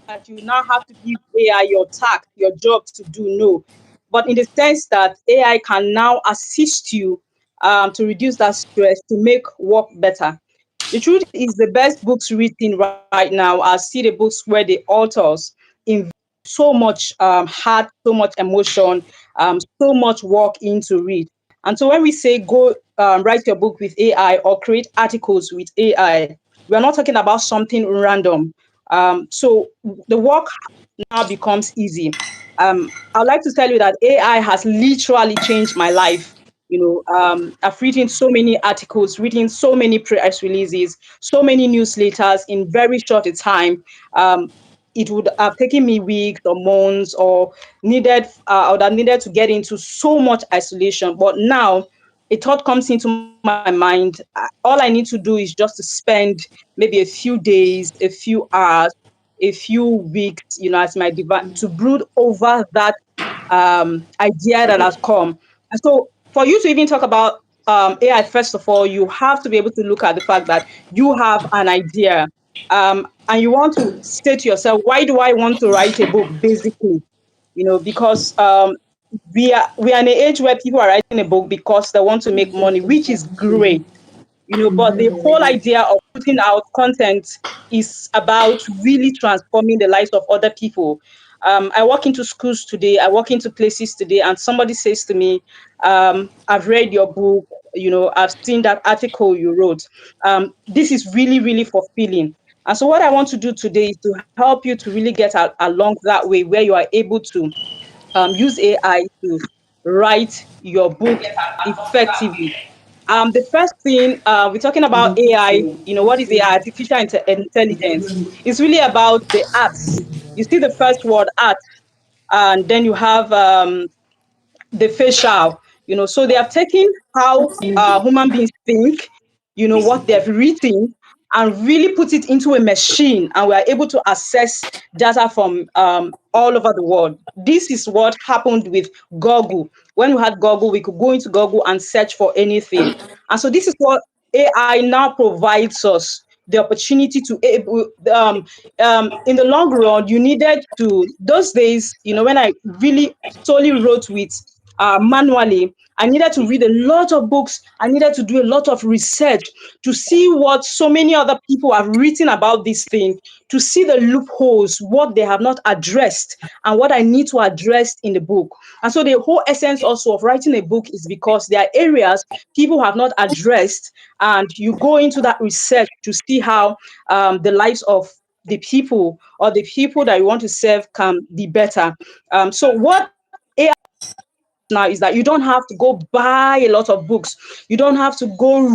that you now have to give AI your task, your job to do, no. But in the sense that AI can now assist you to reduce that stress, to make work better. The truth is, the best books written right now are still the books where the authors invest so much heart, so much emotion, so much work into it. And so when we say go write your book with AI or create articles with AI, we are not talking about something random. So the work now becomes easy. I'd like to tell you that AI has literally changed my life. I've written so many articles, written so many press releases, so many newsletters in very short a time. It would have taken me weeks or months, or I would have needed to get into so much isolation. But now a thought comes into my mind. All I need to do is just to spend maybe a few days, a few hours a few weeks, as my to brood over that idea that has come. And so for you to even talk about AI, first of all, you have to be able to look at the fact that you have an idea, and you want to say to yourself, why do I want to write a book? Basically, because we are in an age where people are writing a book because they want to make money, which is great. But the whole idea of putting out content is about really transforming the lives of other people. I walk into schools today, I walk into places today, and somebody says to me, I've read your book, I've seen that article you wrote. This is really, really fulfilling. And so what I want to do today is to help you to really get along that way, where you are able to use AI to write your book effectively. The first thing, we're talking about AI. What is AI? Artificial intelligence. It's really about the arts. You see the first word, art, and then you have the facial. So they have taken how human beings think, what they've written, and really put it into a machine, and we are able to access data from all over the world. This is what happened with Google. When we had Google, we could go into Google and search for anything. And so this is what AI now provides us the opportunity to in the long run. You needed to, those days, when I really solely wrote with manually, I needed to read a lot of books. I needed to do a lot of research to see what so many other people have written about this thing, to see the loopholes, what they have not addressed, and what I need to address in the book. And so the whole essence also of writing a book is because there are areas people have not addressed, and you go into that research to see how the lives of the people, or the people that you want to serve, can be better. So what AI now is that you don't have to go buy a lot of books. You don't have to go.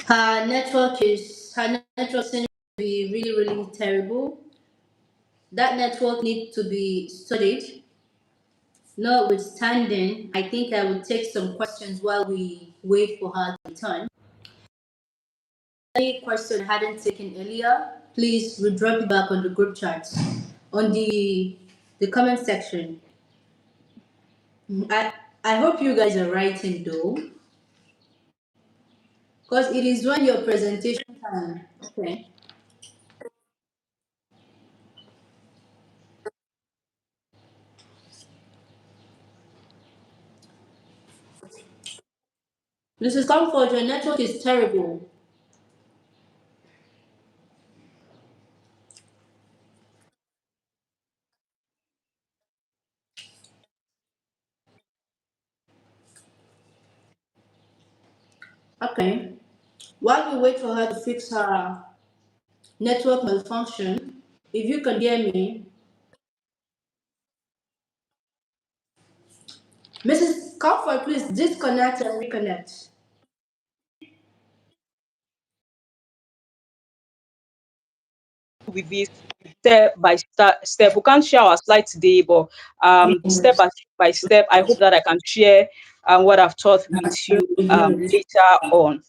Her network seems to be really, really terrible. That network needs to be studied. Notwithstanding, I think I will take some questions while we wait for her to return. Any question I hadn't taken earlier, please we drop it back on the group chat, on the comment section. I I hope you guys are writing though, because it is when your presentation time. Okay. Mrs. Comfort, your network is terrible. Okay. While we wait for her to fix her network malfunction, if you can hear me, Mrs. Comfort, please disconnect and reconnect. With this step by step. We can't share our slide today, but step by step, I hope that I can share what I've taught with you later on.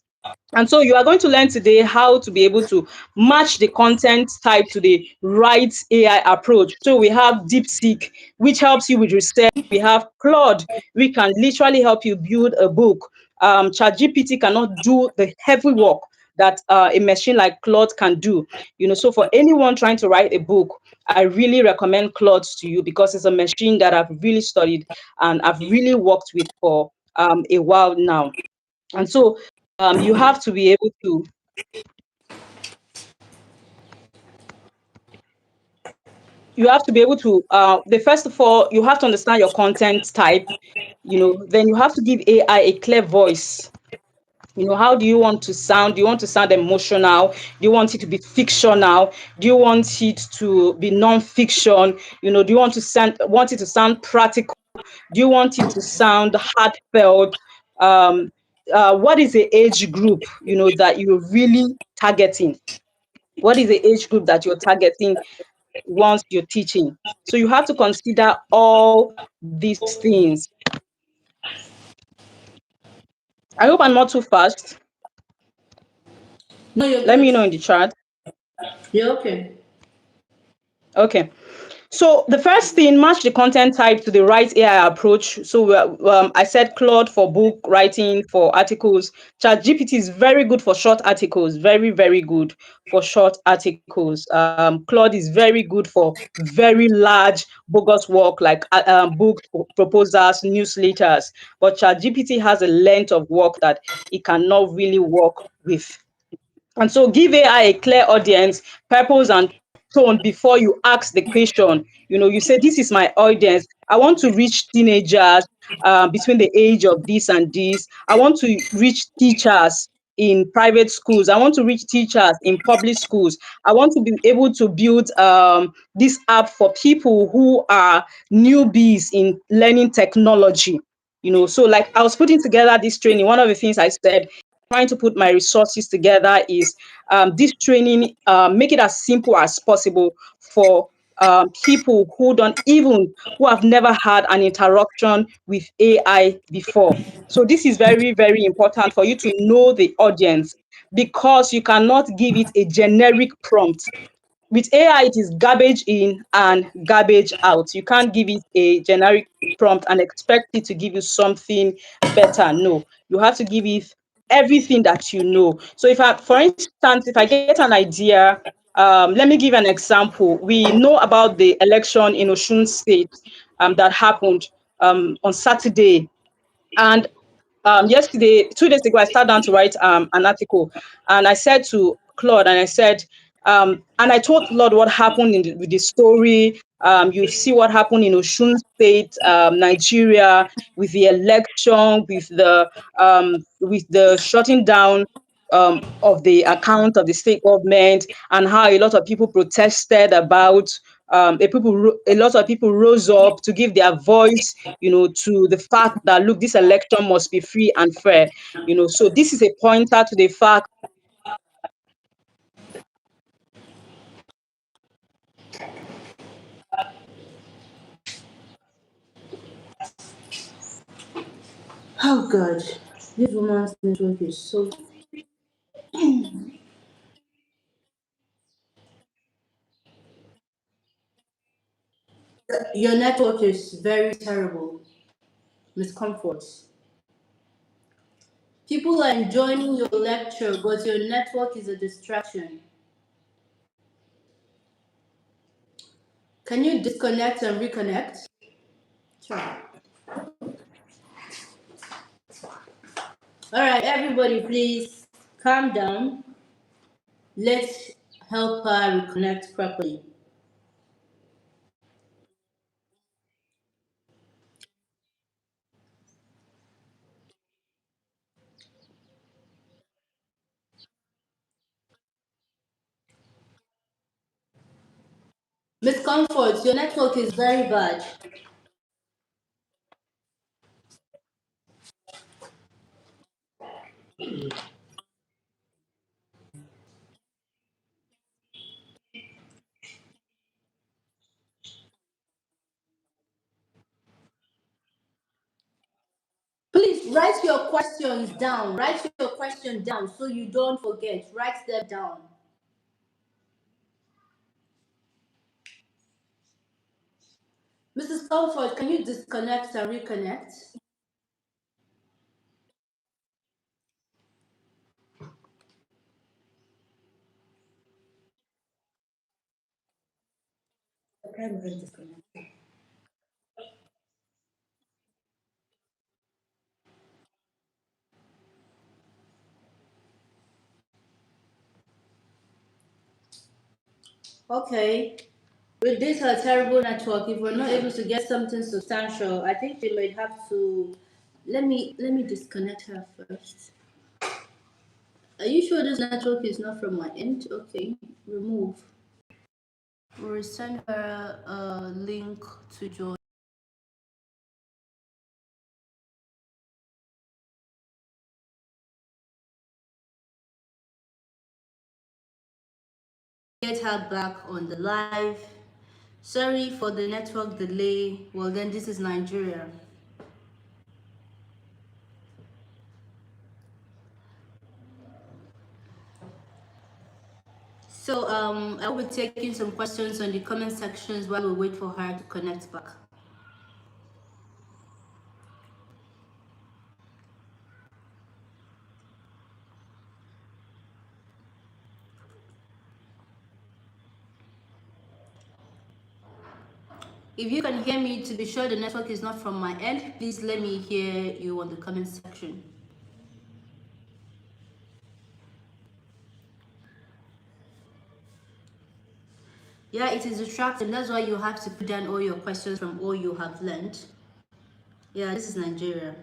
And so you are going to learn today how to be able to match the content type to the right AI approach. So we have DeepSeek, which helps you with research. We have Claude, we can literally help you build a book. ChatGPT cannot do the heavy work that a machine like Claude can do. So for anyone trying to write a book, I really recommend Claude to you, because it's a machine that I've really studied and I've really worked with for a while now. And so you have to be able to the first of all, you have to understand your content type. Then you have to give AI a clear voice. How do you want to sound? Do you want to sound emotional? Do you want it to be fictional? Do you want it to be non-fiction? Do you want it to sound practical? Do you want it to sound heartfelt? What is the age group that you're really targeting? What is the age group that you're targeting? once you're teaching. So you have to consider all these things. I hope I'm not too fast. No, you're Let good. me know in the chat. You're okay. Okay. So the first thing, match the content type to the right AI approach. So I said Claude for book writing, for articles. ChatGPT is very good for short articles, very, very good for short articles. Claude is very good for very large bogus work like book proposals, newsletters. But ChatGPT has a length of work that it cannot really work with. And so give AI a clear audience, purpose, and tone before you ask the question. You say, this is my audience. I want to reach teenagers between the age of this and this. I want to reach teachers in private schools. I want to reach teachers in public schools. I want to be able to build this app for people who are newbies in learning technology. So like I was putting together this training. One of the things I said, trying to put my resources together is this training, make it as simple as possible for people who have never had an interaction with AI before. So this is very, very important for you to know the audience, because you cannot give it a generic prompt. With AI, it is garbage in and garbage out. You can't give it a generic prompt and expect it to give you something better. No, you have to give it everything that you know. So for instance, if I get an idea, let me give an example. We know about the election in Osun State that happened on Saturday. And yesterday, 2 days ago, I sat down to write an article, and I said to Claude, and I said, and I told Claude what happened with the story. You see what happened in Osun State, Nigeria, with the election, with the shutting down of the account of the state government, and how a lot of people protested about. A lot of people rose up to give their voice, to the fact that, look, this election must be free and fair. So this is a pointer to the fact. Oh God, this woman's network is so. Your network is very terrible, Miss Comfort. People are enjoying your lecture, but your network is a distraction. Can you disconnect and reconnect? Sure. All right, everybody, please calm down. Let's help her reconnect properly. Miss Comfort, your network is very bad. Please write your questions down. Write your question down so you don't forget. Write them down. Mrs. Comfort, can you disconnect and reconnect? I can't even disconnect. Okay. With this her terrible network, if we're not able to get something substantial, I think we might have to. Let me disconnect her first. Are you sure this network is not from my end? Okay, remove. We'll send her a link to join. Get her back on the live. Sorry for the network delay. Well, then this is Nigeria. So I will be taking some questions on the comment sections while we wait for her to connect back. If you can hear me, to be sure the network is not from my end, please let me hear you on the comment section. Yeah, it is distracting. That's why you have to put down all your questions from all you have learned. Yeah, this is Nigeria.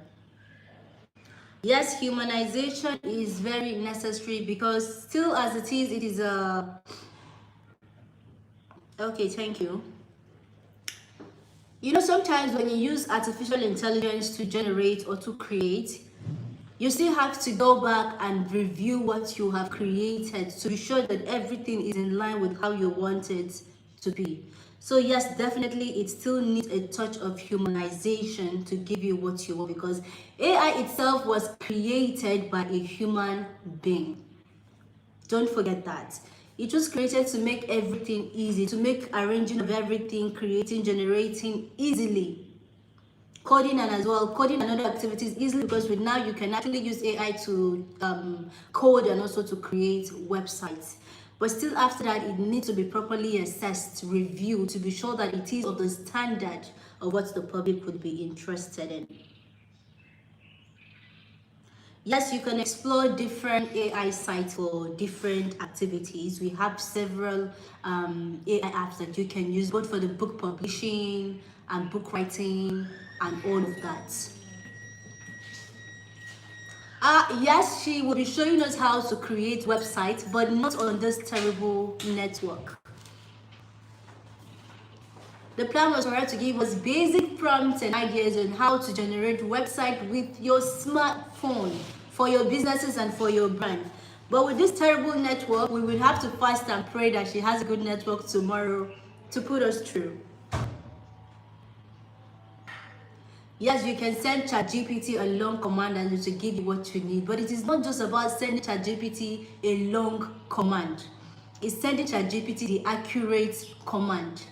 Yes, humanization is very necessary because still as it is a... Okay, thank you. You know, sometimes when you use artificial intelligence to generate or to create, you still have to go back and review what you have created to be sure that everything is in line with how you want it to be. So yes, definitely it still needs a touch of humanization to give you what you want, because AI itself was created by a human being. Don't forget that. It was created to make everything easy, to make arranging of everything, creating, generating easily. Coding and as well, coding and other activities easily, because with now you can actually use AI to code and also to create websites. But still after that, it needs to be properly assessed, reviewed, to be sure that it is of the standard of what the public would be interested in. Yes, you can explore different AI sites for different activities. We have several AI apps that you can use both for the book publishing and book writing and all of that. Yes, she will be showing us how to create websites, but not on this terrible network. The plan was for her to give us basic prompts and ideas on how to generate website with your smartphone for your businesses and for your brand. But with this terrible network, we will have to fast and pray that she has a good network tomorrow to put us through. Yes, you can send ChatGPT a long command and it will give you what you need. But it is not just about sending ChatGPT a long command. It's sending ChatGPT the accurate command.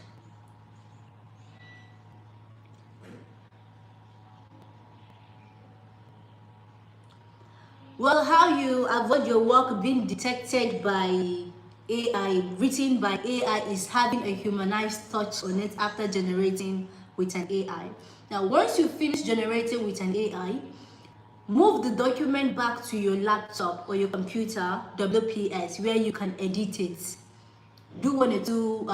Well, how you avoid your work being detected by AI, written by AI, is having a humanized touch on it after generating with an AI. Now, once you finish generating with an AI, move the document back to your laptop or your computer, WPS, where you can edit it. Do one or two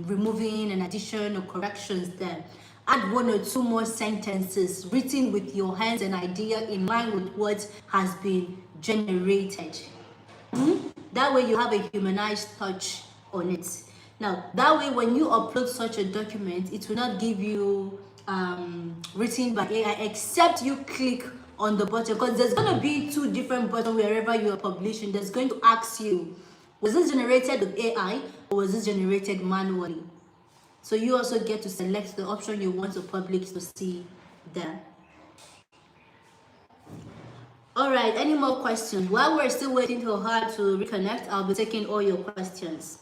removing and addition or corrections there. Add one or two more sentences written with your hands and idea in line with what has been generated. That way you have a humanized touch on it. Now, that way when you upload such a document, it will not give you written by AI except you click on the button, because there's going to be two different buttons wherever you are publishing. There's going to ask you, was this generated with AI or was this generated manually? So you also get to select the option you want to publish to see there. All right, any more questions? While we're still waiting for her to reconnect, I'll be taking all your questions.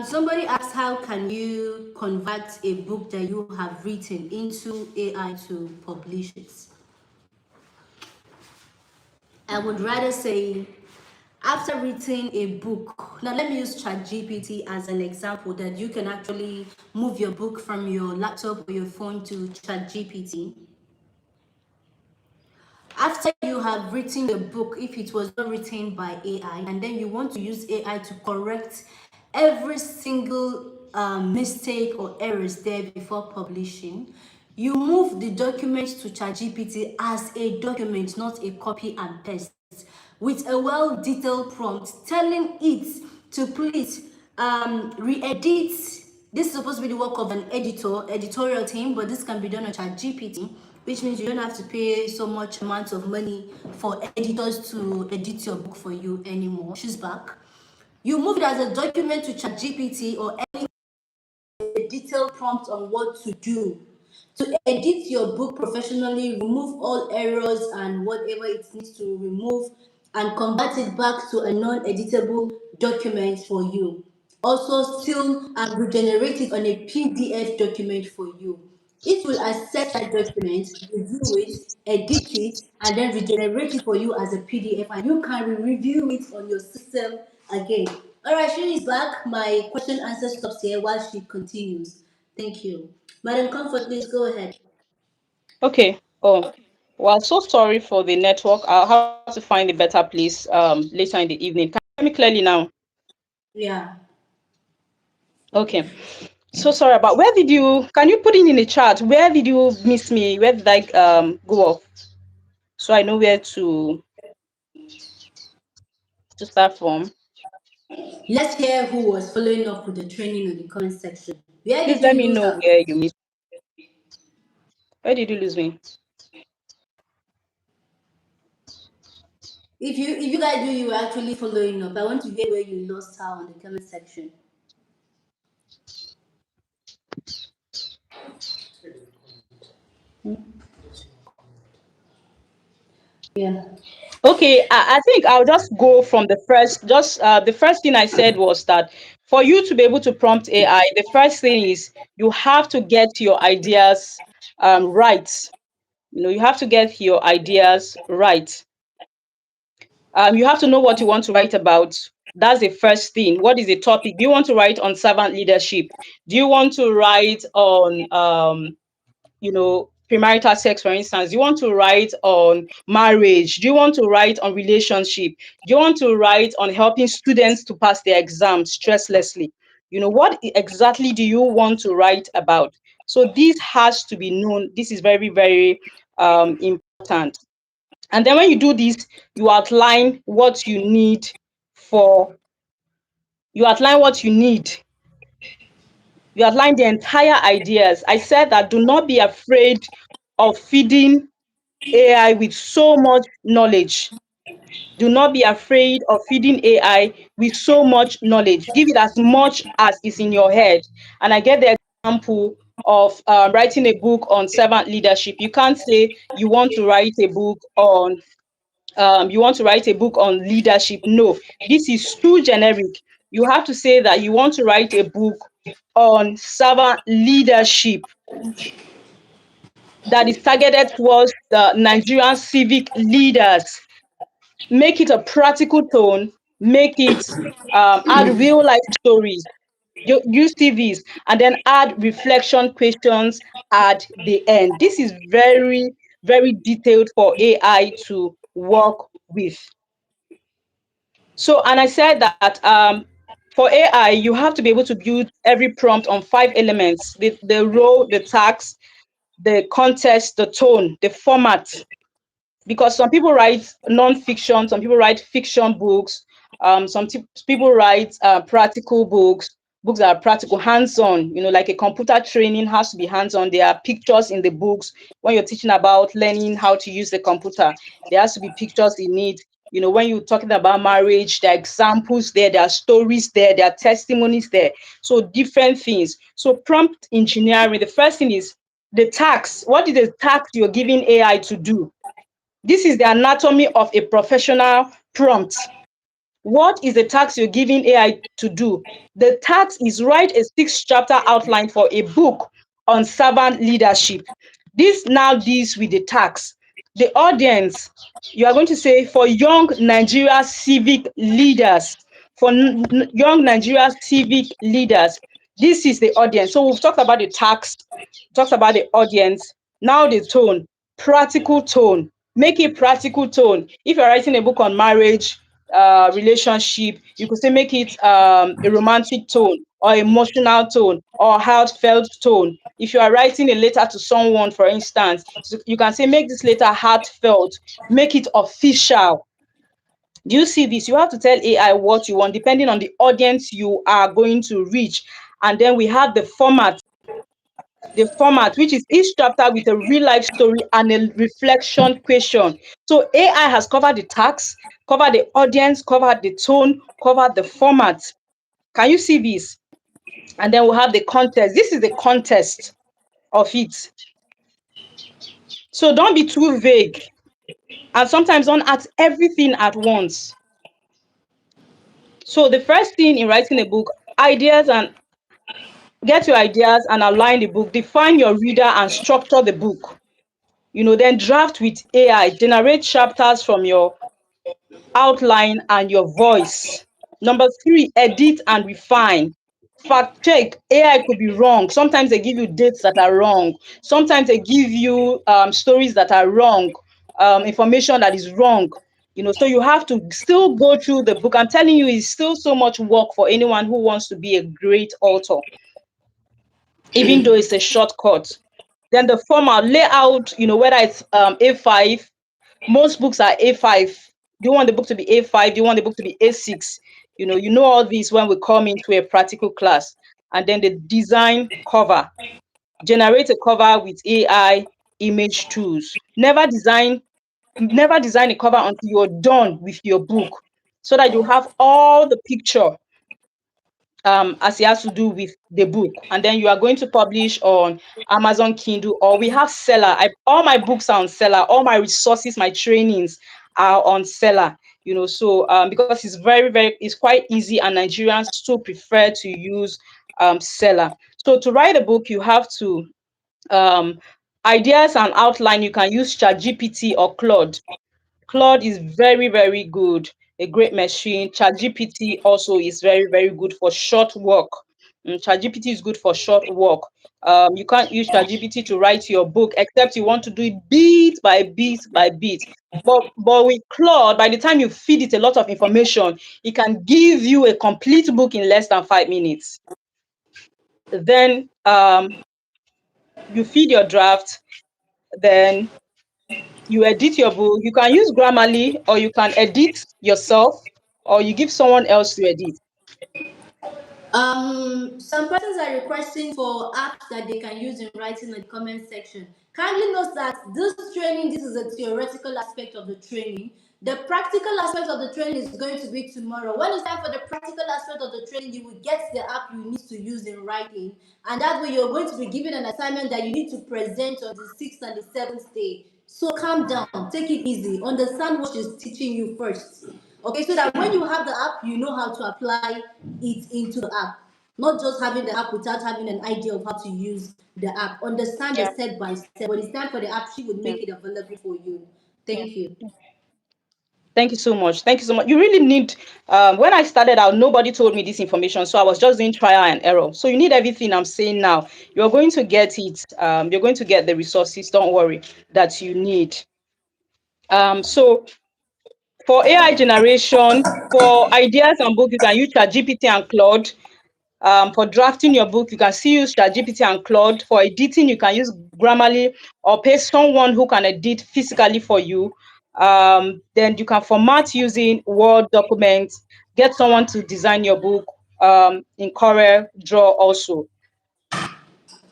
Somebody asked, how can you convert a book that you have written into AI to publish it? I would rather say, after writing a book, now let me use ChatGPT as an example, that you can actually move your book from your laptop or your phone to ChatGPT. After you have written the book, if it was not written by AI, and then you want to use AI to correct every single mistake or errors there before publishing, You move the document to ChatGPT as a document, not a copy and paste, with a well detailed prompt telling it to please re-edit. This is supposed to be the work of an editorial team, but this can be done on ChatGPT, which means you don't have to pay so much amount of money for editors to edit your book for you anymore. Choose back. You move it as a document to ChatGPT or a detailed prompt on what to do to edit your book professionally, remove all errors and whatever it needs to remove, and convert it back to a non-editable document for you. Also, still and regenerate it on a PDF document for you. It will accept that document, review it, edit it, and then regenerate it for you as a PDF, and you can review it on your system again. All right, she is back. My question answer stops here while she continues. Thank you. Madam Comfort, please go ahead. Okay. Oh, well, so sorry for the network. I'll have to find a better place later in the evening. Can you hear me clearly now? Yeah. Okay. So sorry about where did you can you put it in the chat? Where did you miss me? Where did I go off? So I know where to start from. Let's hear who was following up with the training on the comment section. Where Please did let you me lose know out? where you missed. Where did you lose me? If you guys do, you were actually following up. I want to hear where you lost out on the comment section. Yeah. Okay, I think I'll just go from the first. Just the first thing I said was that for you to be able to prompt AI, the first thing is you have to get your ideas right. You have to get your ideas right. You have to know what you want to write about. That's the first thing. What is the topic? Do you want to write on servant leadership? Do you want to write on premarital sex, for instance? Do you want to write on marriage? Do you want to write on relationship? Do you want to write on helping students to pass their exams stresslessly? What exactly do you want to write about? So this has to be known. This is very, very important. And then when you do this, you outline what you need for you outline what you need. You outline the entire ideas. I said that do not be afraid of feeding AI with so much knowledge. Do not be afraid of feeding AI with so much knowledge. Give it as much as is in your head. And I get the example of writing a book on servant leadership. You can't say you want to write a book on leadership. No, this is too generic. You have to say that you want to write a book on servant leadership that is targeted towards the Nigerian civic leaders. Make it a practical tone, make it add real life stories, use TVs, and then add reflection questions at the end. This is very, very detailed for AI to work with. So, and I said that for AI, you have to be able to build every prompt on 5 elements: the role, the task, the context, the tone, the format. Because some people write non-fiction, some people write fiction books, people write practical books that are practical, hands-on. Like a computer training has to be hands-on. There are pictures in the books. When you're teaching about learning how to use the computer, there has to be pictures in it. When you're talking about marriage, there are examples there are stories there are testimonies there. So different things. So prompt engineering, the first thing is the task. What is the task you're giving AI to do? This is the anatomy of a professional prompt. What is the task you're giving AI to do? The task is write a 6-chapter outline for a book on servant leadership. This now deals with the task. The audience, you are going to say for young Nigeria civic leaders, for young Nigeria civic leaders. This is the audience. So we've talked about the task, talked about the audience. Now the tone, practical tone. Make it practical tone. If you're writing a book on marriage, relationship, you could say make it a romantic tone. or emotional tone or heartfelt tone. If you are writing a letter to someone, for instance, you can say, make this letter heartfelt, make it official. Do you see this? You have to tell AI what you want, depending on the audience you are going to reach. And then we have the format, which is each chapter with a real life story and a reflection question. So AI has covered the task, covered the audience, covered the tone, covered the format. Can you see this? And then we'll have the context. This is the context of it. So don't be too vague. And sometimes don't ask everything at once. So the first thing in writing a book, ideas and get your ideas and align the book, define your reader and structure the book. Then draft with AI, generate chapters from your outline and your voice. Number three, edit and refine. Fact check. AI could be wrong. Sometimes they give you dates that are wrong. Sometimes they give you stories that are wrong, information that is wrong. So you have to still go through the book. I'm telling you, it's still so much work for anyone who wants to be a great author, even though it's a shortcut. Then the format layout, whether it's A5, most books are A5. Do you want the book to be A5? Do you want the book to be A6? You know all these when we come into a practical class. And then the design cover. Generate a cover with AI image tools. Never design a cover until you're done with your book, so that you have all the picture as it has to do with the book. And then you are going to publish on Amazon Kindle, or we have Seller. All my books are on Seller. All my resources, my trainings are on Seller. So because it's it's quite easy, and Nigerians still prefer to use Seller. So to write a book, you have to ideas and outline. You can use ChatGPT or Claude. Claude is very, very good, a great machine. ChatGPT also is very, very good for short work. ChatGPT is good for short work. You can't use ChatGPT to write your book, except you want to do it bit by bit by bit. But with Claude, by the time you feed it a lot of information, it can give you a complete book in less than 5 minutes. Then you feed your draft, then you edit your book. You can use Grammarly, or you can edit yourself, or you give someone else to edit. Some persons are requesting for apps that they can use in writing in the comment section. Kindly note that this training, this is a theoretical aspect of the training. The practical aspect of the training is going to be tomorrow. When it's time for the practical aspect of the training, you will get the app you need to use in writing, and that way you're going to be given an assignment that you need to present on the 6th and the 7th day. So calm down, take it easy, understand what she's teaching you first. Okay, so that when you have the app, you know how to apply it into the app. Not just having the app without having an idea of how to use the app. Understand the Yeah, step by step. When it's time for the app, she would yeah, make it available for you. Thank you. yeah. Thank you so much. Thank you so much. You really need, when I started out, nobody told me this information. So I was just doing trial and error. So you need everything I'm saying now. You're going to get it. You're going to get the resources, don't worry, that you need. So for AI generation, for ideas and book, you can use ChatGPT and Claude. For drafting your book, you can still use ChatGPT and Claude. For editing, you can use Grammarly, or pay someone who can edit physically for you. Then you can format using Word documents. Get someone to design your book in Corel Draw also.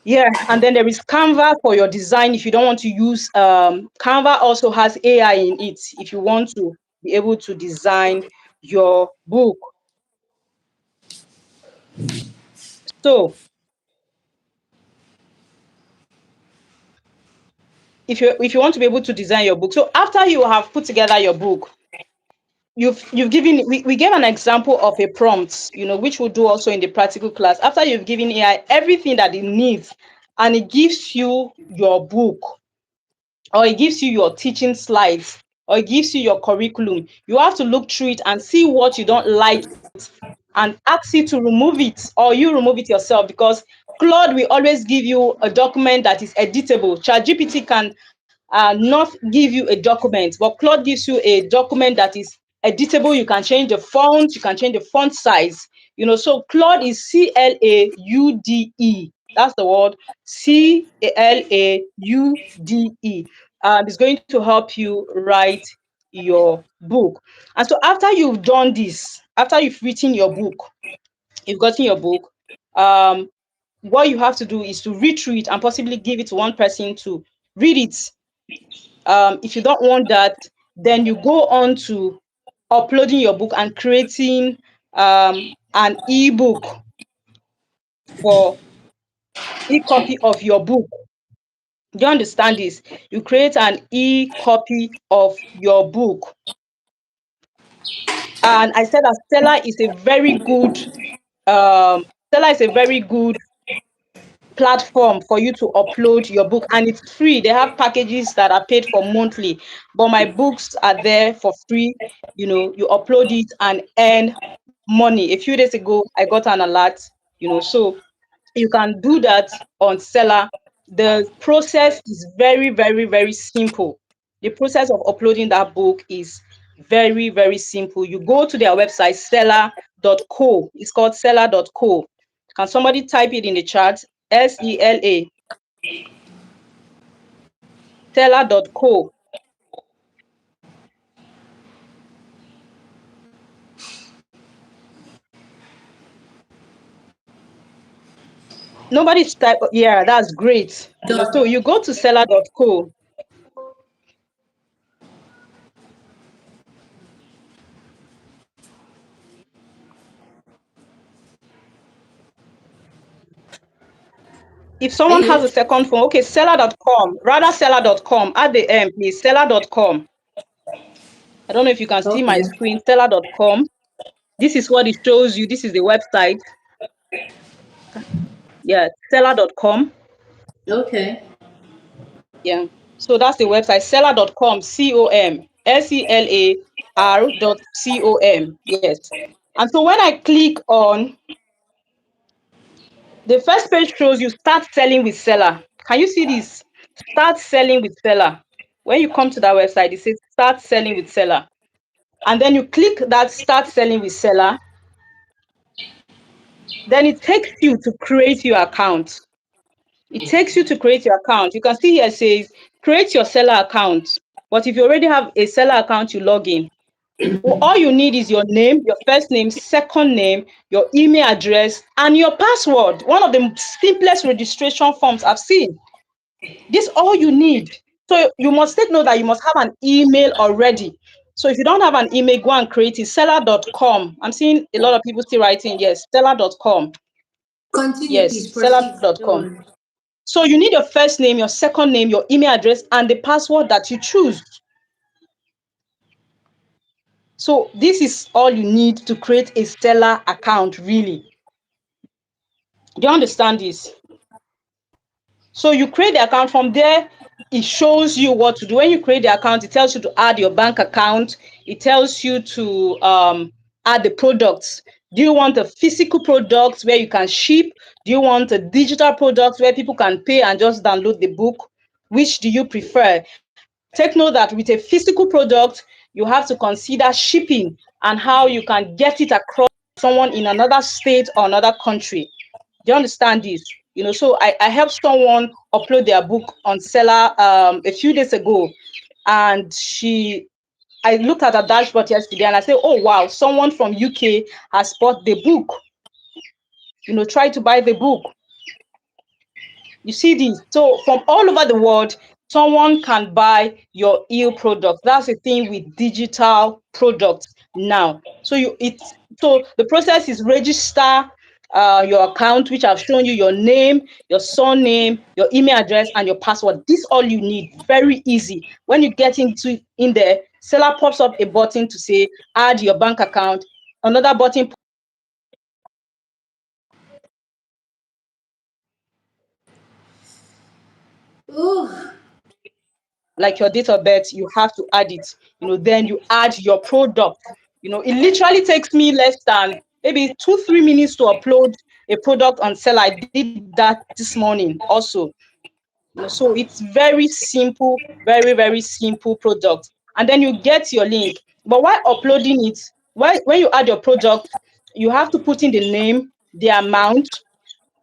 Yeah, and then there is Canva for your design. If you don't want to use Canva, also has AI in it if you want to be able to design your book. So if you want to be able to design your book, so after you have put together your book, you've given, we gave an example of a prompt, which we'll do also in the practical class. After you've given AI everything that it needs, and it gives you your book, or it gives you your teaching slides, or it gives you your curriculum, you have to look through it and see what you don't like, and ask you to remove it, or you remove it yourself, because Claude will always give you a document that is editable. ChatGPT can not give you a document, but Claude gives you a document that is editable. You can change the font, you can change the font size, So Claude is CLAUDE. That's the word, CLAUDE. It's going to help you write your book. And so after you've done this, after you've written your book, you've gotten your book, what you have to do is to read through it and possibly give it to one person to read it. If you don't want that, then you go on to uploading your book and creating an ebook for e-copy of your book. Do you understand this? You create an e-copy of your book. And I said that Seller is a very good platform for you to upload your book, and it's free. They have packages that are paid for monthly, but my books are there for free. You upload it and earn money. A few days ago I got an alert, so you can do that on Seller. The process is very, very, very simple. The process of uploading that book is very, very simple. You go to their website, seller.co. It's called seller.co. Can somebody type it in the chat? SELA, seller.co. Nobody's type. Yeah, that's great. So Done. you go to seller.co. If Are someone you has a there? second phone, okay, seller.com, rather seller.com, at the end, please, seller.com. I don't know if you can see my Okay. screen, seller.com. This is what it shows you. This is the website. Yeah, seller.com. Okay. Yeah. So that's the website, seller.com, C-O-M, SELAR.com. Yes. And so when I click on the first page, shows you start selling with seller. Can you see this? Start selling with seller. When you come to that website, it says start selling with seller. And then you click that start selling with seller. Then it takes you to create your account. It takes you to create your account. You can see here it says create your seller account. But if you already have a seller account, you log in. Well, all you need is your name, your first name, second name, your email address, and your password. One of the simplest registration forms I've seen. This all you need. So you must take note that you must have an email already. So if you don't have an email, go and create it. Seller.com. I'm seeing a lot of people still writing, yes, seller.com. Continue, Yes, please. Proceed. Don't seller.com. worry. So you need your first name, your second name, your email address, and the password that you choose. So this is all you need to create a seller account, really. Do you understand this? So you create the account. From there, it shows you what to do. When you create the account, it tells you to add your bank account. It tells you to add the products. Do you want a physical product where you can ship? Do you want a digital product where people can pay and just download the book? Which do you prefer? Take note that with a physical product, you have to consider shipping and how you can get it across someone in another state or another country. Do you understand this? So I helped someone upload their book on Seller a few days ago, and I looked at her dashboard yesterday and I said, oh wow, someone from UK has bought the book. Try to buy the book. You see this? So from all over the world, someone can buy your product. That's the thing with digital products now. So the process is register your account, which I've shown you, your name, your surname, your email address, and your password. This all you need. Very easy. When you get in there, Seller pops up a button to say add your bank account. Another button Ooh. like your date of birth, you have to add it. Then you add your product. It literally takes me less than maybe 2-3 minutes to upload a product on Seller. I did that this morning also. So it's very simple, very, very simple product. And then you get your link. But while uploading it, when you add your product, You have to put in the name, the amount,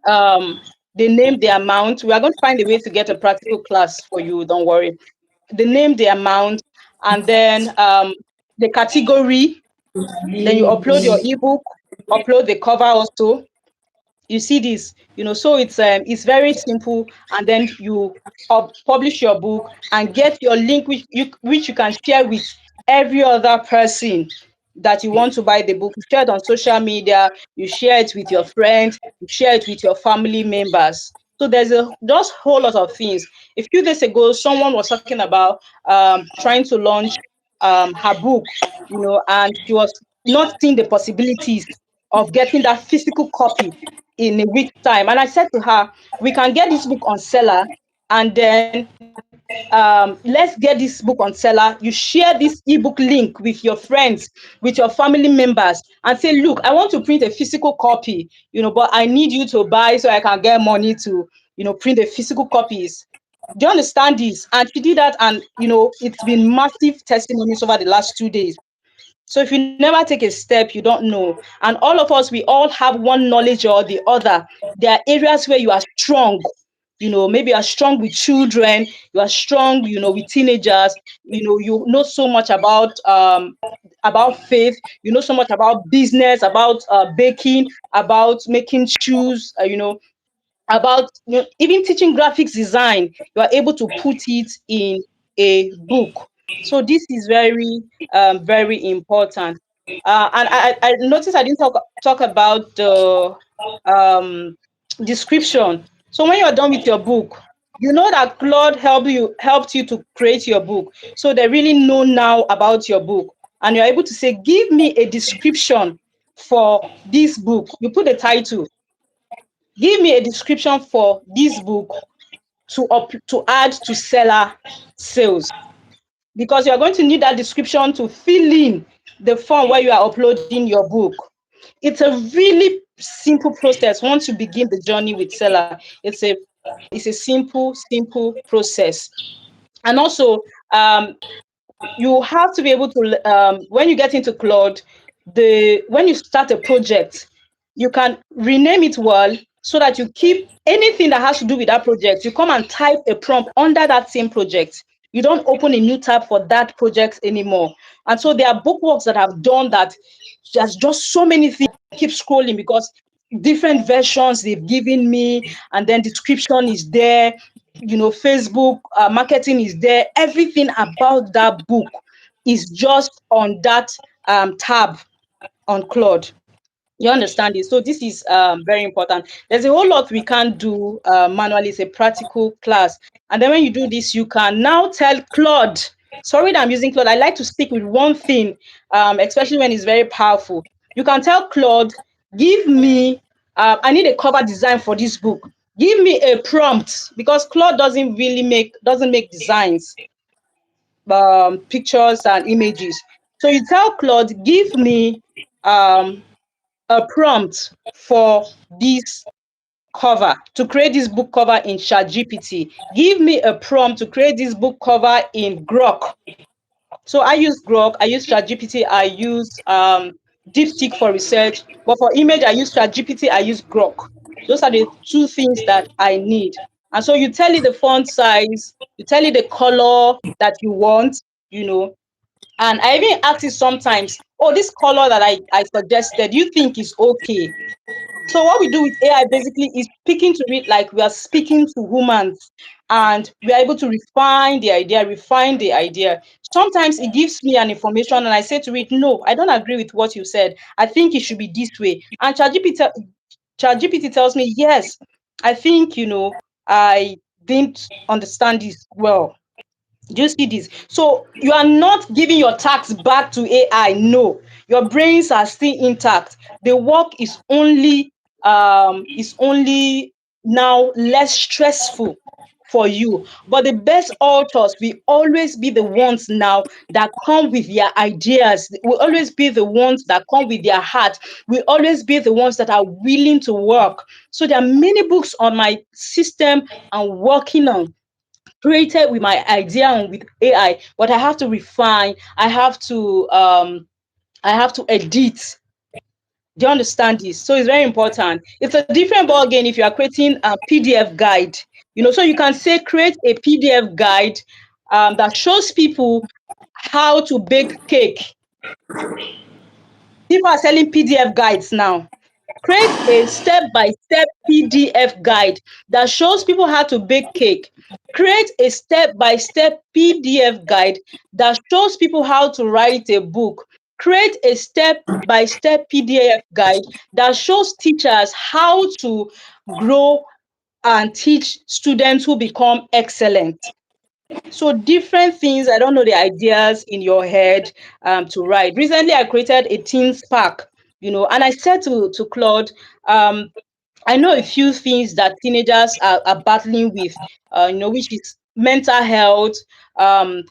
um, the name, the amount. We are going to find a way to get a practical class for you. Don't worry. The name, the amount, and then the category. Then you upload your ebook, upload the cover also. You see this, so it's very simple. And then you publish your book and get your link, which you can share with every other person that you want to buy the book. You share it on social media, you share it with your friends, you share it with your family members. So there's a just whole lot of things. A few days ago, someone was talking about trying to launch her book, and she was not seeing the possibilities of getting that physical copy in a week's time. And I said to her, we can get this book on seller, and then let's get this book on seller. You share this ebook link with your friends, with your family members, and say, look, I want to print a physical copy, but I need you to buy so I can get money to, print the physical copies. Do you understand this? And she did that, and it's been massive testimonies over the last 2 days. So if you never take a step, you don't know. And all of us, we all have one knowledge or the other. There are areas where you are strong. Maybe you are strong with children, you are strong, with teenagers. You know so much about faith. You know so much about business, about baking, about making shoes. About even teaching graphics design. You are able to put it in a book. So this is very important. And I noticed I didn't talk about the um, description. So when you're done with your book, you know that Claude helped you to create your book. So they really know now about your book, and you're able to say, give me a description for this book. You put the title. Give me a description for this book to add to seller sales, because you are going to need that description to fill in the form where you are uploading your book. It's a really simple process. Once you begin the journey with seller, it's a simple process. And also, um, you have to be able to when you get into Claude, when you start a project, you can rename it well, so that you keep anything that has to do with that project. You come and type a prompt under that same project. You don't open a new tab for that project anymore. And so there are bookworks that I've done that there's just so many things. Keep scrolling because different versions they've given me, and then description is there. Facebook marketing is there. Everything about that book is just on that tab on Claude. You understand it? So this is very important. There's a whole lot we can't do manually. It's a practical class. And then when you do this, you can now tell Claude, sorry that I'm using Claude. I like to stick with one thing, especially when it's very powerful. You can tell Claude, give me, I need a cover design for this book. Give me a prompt, because Claude doesn't make designs, pictures and images. So you tell Claude, give me um, a prompt for this cover, to create this book cover in ChatGPT. Give me a prompt to create this book cover in Grok. So I use Grok, I use ChatGPT, I use DeepSeek for research, but for image, I use ChatGPT, I use Grok. Those are the two things that I need. And so you tell it the font size, you tell it the color that you want, you know, and I even ask it sometimes, oh, this color that I suggested, you think is okay? So what we do with AI basically is speaking to it like we are speaking to humans, and we are able to refine the idea. Sometimes it gives me an information and I say to it, no, I don't agree with what you said. I think it should be this way. And ChatGPT tells me, yes, I think, I didn't understand this well. Do you see this? So you are not giving your tasks back to AI. No, your brains are still intact. The work is only now less stressful for you. But the best authors will always be the ones now that come with their ideas. Will always be the ones that come with their heart. Will always be the ones that are willing to work. So there are many books on my system I'm working on, created with my idea and with AI, but I have to refine, I have to edit, Do you understand this? So it's very important. It's a different ball game if you are creating a PDF guide. So you can say create a PDF guide that shows people how to bake cake. People are selling PDF guides now. Create a step-by-step PDF guide that shows people how to bake cake. Create a step-by-step PDF guide that shows people how to write a book. Create a step-by-step PDF guide that shows teachers how to grow and teach students who become excellent. So different things, I don't know the ideas in your head to write. Recently, I created a teen spark, and I said to Claude, I know a few things that teenagers are battling with, which is mental health,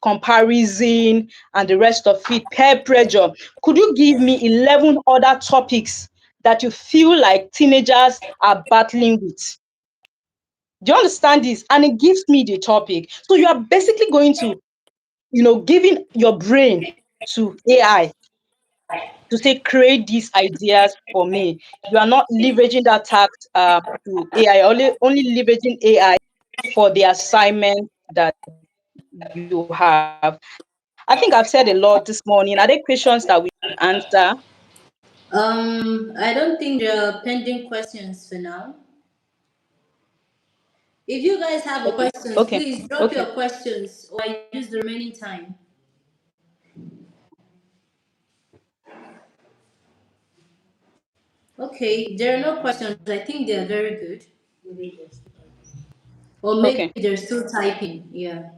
comparison, and the rest of it, peer pressure. Could you give me 11 other topics that you feel like teenagers are battling with? Do you understand this? And it gives me the topic. So you are basically going to, giving your brain to AI to say, create these ideas for me. You are not leveraging that task to AI, only leveraging AI for the assignment that you have. I think I've said a lot this morning. Are there questions that we should answer? I don't think there are pending questions for now. If you guys have Okay, questions, okay, please drop okay. your questions or I use the remaining time. Okay, there are no questions. I think they are very good. Or maybe Okay. they're still typing. Yeah.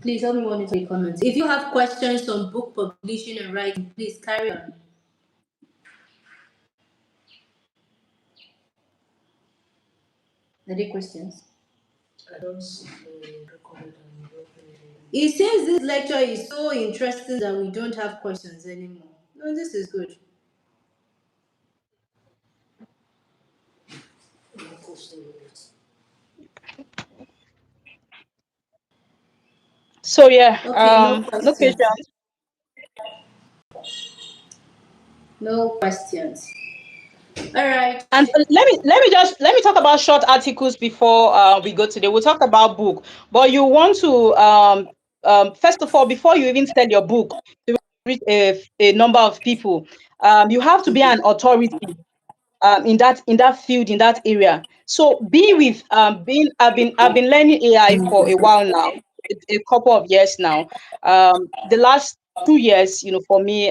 Please help me monitor the comments. If you have questions on book publishing and writing, please carry on. Are there questions? I don't see the recorded and It seems this lecture is so interesting that we don't have questions anymore. No, this is good. So yeah, Okay, no no questions. questions. No questions. All right. And let me talk about short articles before we go today. We'll talk about book, but you want to first of all, before you even sell your book to reach a number of people, you have to be an authority in that field, in that area. So be with being I've been learning AI for a while now, a couple of years now. The last 2 years, for me,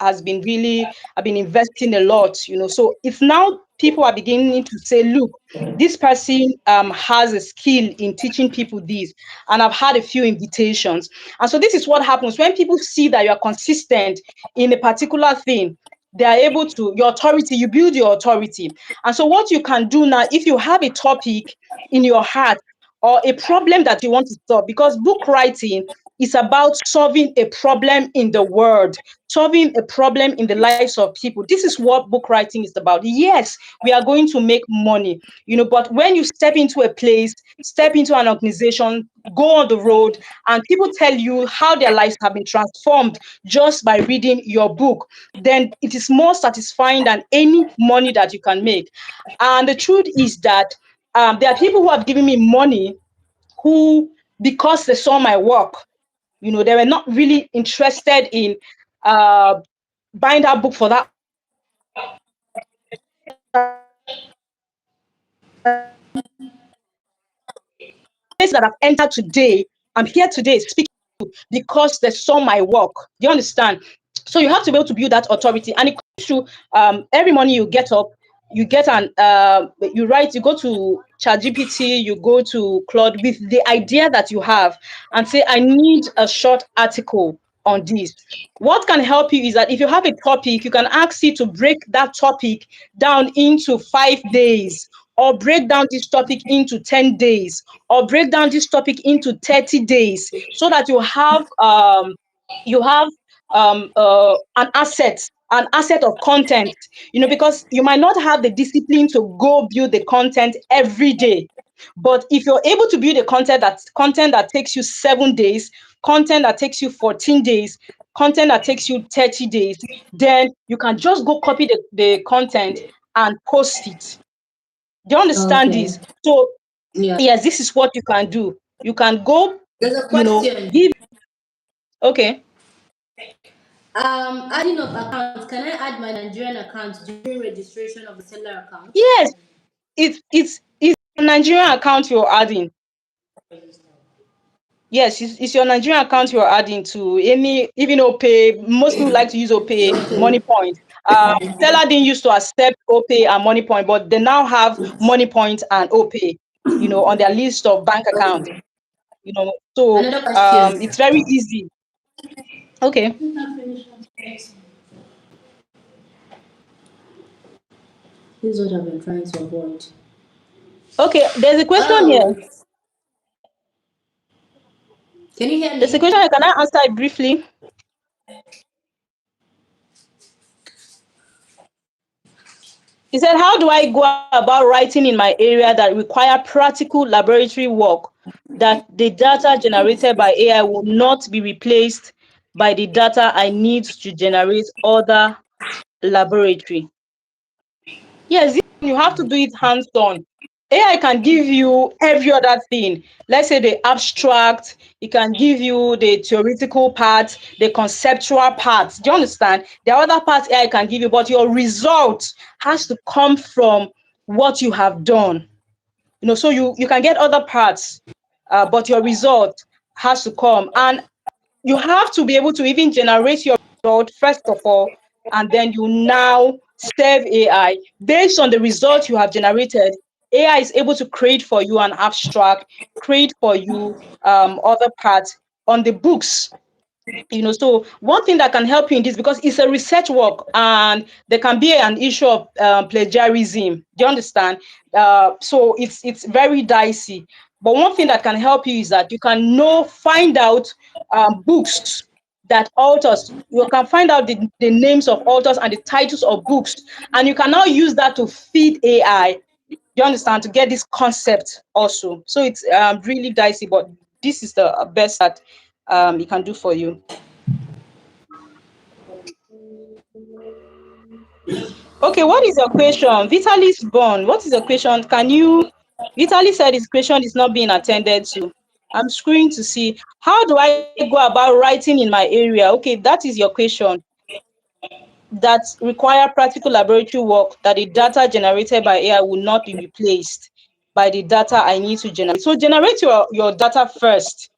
has been really, I've been investing a lot, so it's now people are beginning to say, look, this person has a skill in teaching people this, and I've had a few invitations. And so this is what happens when people see that you are consistent in a particular thing. They are able to, your authority, you build your authority. And so what you can do now, if you have a topic in your heart or a problem that you want to solve, because book writing is about solving a problem in the world, solving a problem in the lives of people. This is what book writing is about. Yes, we are going to make money, but when you step into a place, step into an organization, go on the road, and people tell you how their lives have been transformed just by reading your book, then it is more satisfying than any money that you can make. And the truth is that there are people who have given me money who, because they saw my work, they were not really interested in uh, buying that book for that money. They were interested in places that I've entered today. I'm here today speaking because they saw my work. Do you understand? So you have to be able to build that authority, and it comes through every morning you get up, you get an you write, you go to ChatGPT, you go to Claude with the idea that you have, and say, I need a short article on this. What can help you is that if you have a topic, you can ask it to break that topic down into 5 days, or break down this topic into 10 days, or break down this topic into 30 days, so that you have an asset of content, because you might not have the discipline to go build the content every day. But if you're able to build a content that takes you 7 days, content that takes you 14 days, content that takes you 30 days, then you can just go copy the content and post it. Do you understand Okay. this? So Yeah. yes, this is what you can do. You can go, There's a give, question. okay. Adding of accounts. Can I add my Nigerian account during registration of the seller account? Yes, it's a Nigerian account you're adding. Yes, it's your Nigerian account you're adding to any, even OPay. Most people like to use OPay, Okay. Money Point. Seller didn't used to accept OPay and Money Point, but they now have Money Point and OPay, on their list of bank accounts. Okay. So Another question. it's very easy. Okay. This is what I've been trying to avoid. Okay, there's a question here. Oh, can you hear There's a me? question here. Can I answer it briefly? He said, how do I go about writing in my area that require practical laboratory work that the data generated by AI will not be replaced by the data I need to generate other laboratory? Yes, you have to do it hands-on. AI can give you every other thing. Let's say the abstract, it can give you the theoretical part, the conceptual parts. Do you understand? There are other parts AI can give you, but your result has to come from what you have done. So you can get other parts, but your result has to come. And you have to be able to even generate your result first of all, and then you now serve AI based on the result you have generated. AI is able to create for you an abstract, create for you other parts on the books. So one thing that can help you in this, because it's a research work and there can be an issue of plagiarism. Do you understand? So it's very dicey. But one thing that can help you is that you can find out books that authors, you can find out the names of authors and the titles of books, and you can now use that to feed AI. You understand, to get this concept also. So it's really dicey, but this is the best that it can do for you. Okay, what is your question? Vitaly's born. What is your question? Vitaly said his question is not being attended to. I'm scrolling to see, how do I go about writing in my area? Okay, that is your question. That require practical laboratory work that the data generated by AI will not be replaced by the data I need to generate. So generate your data first.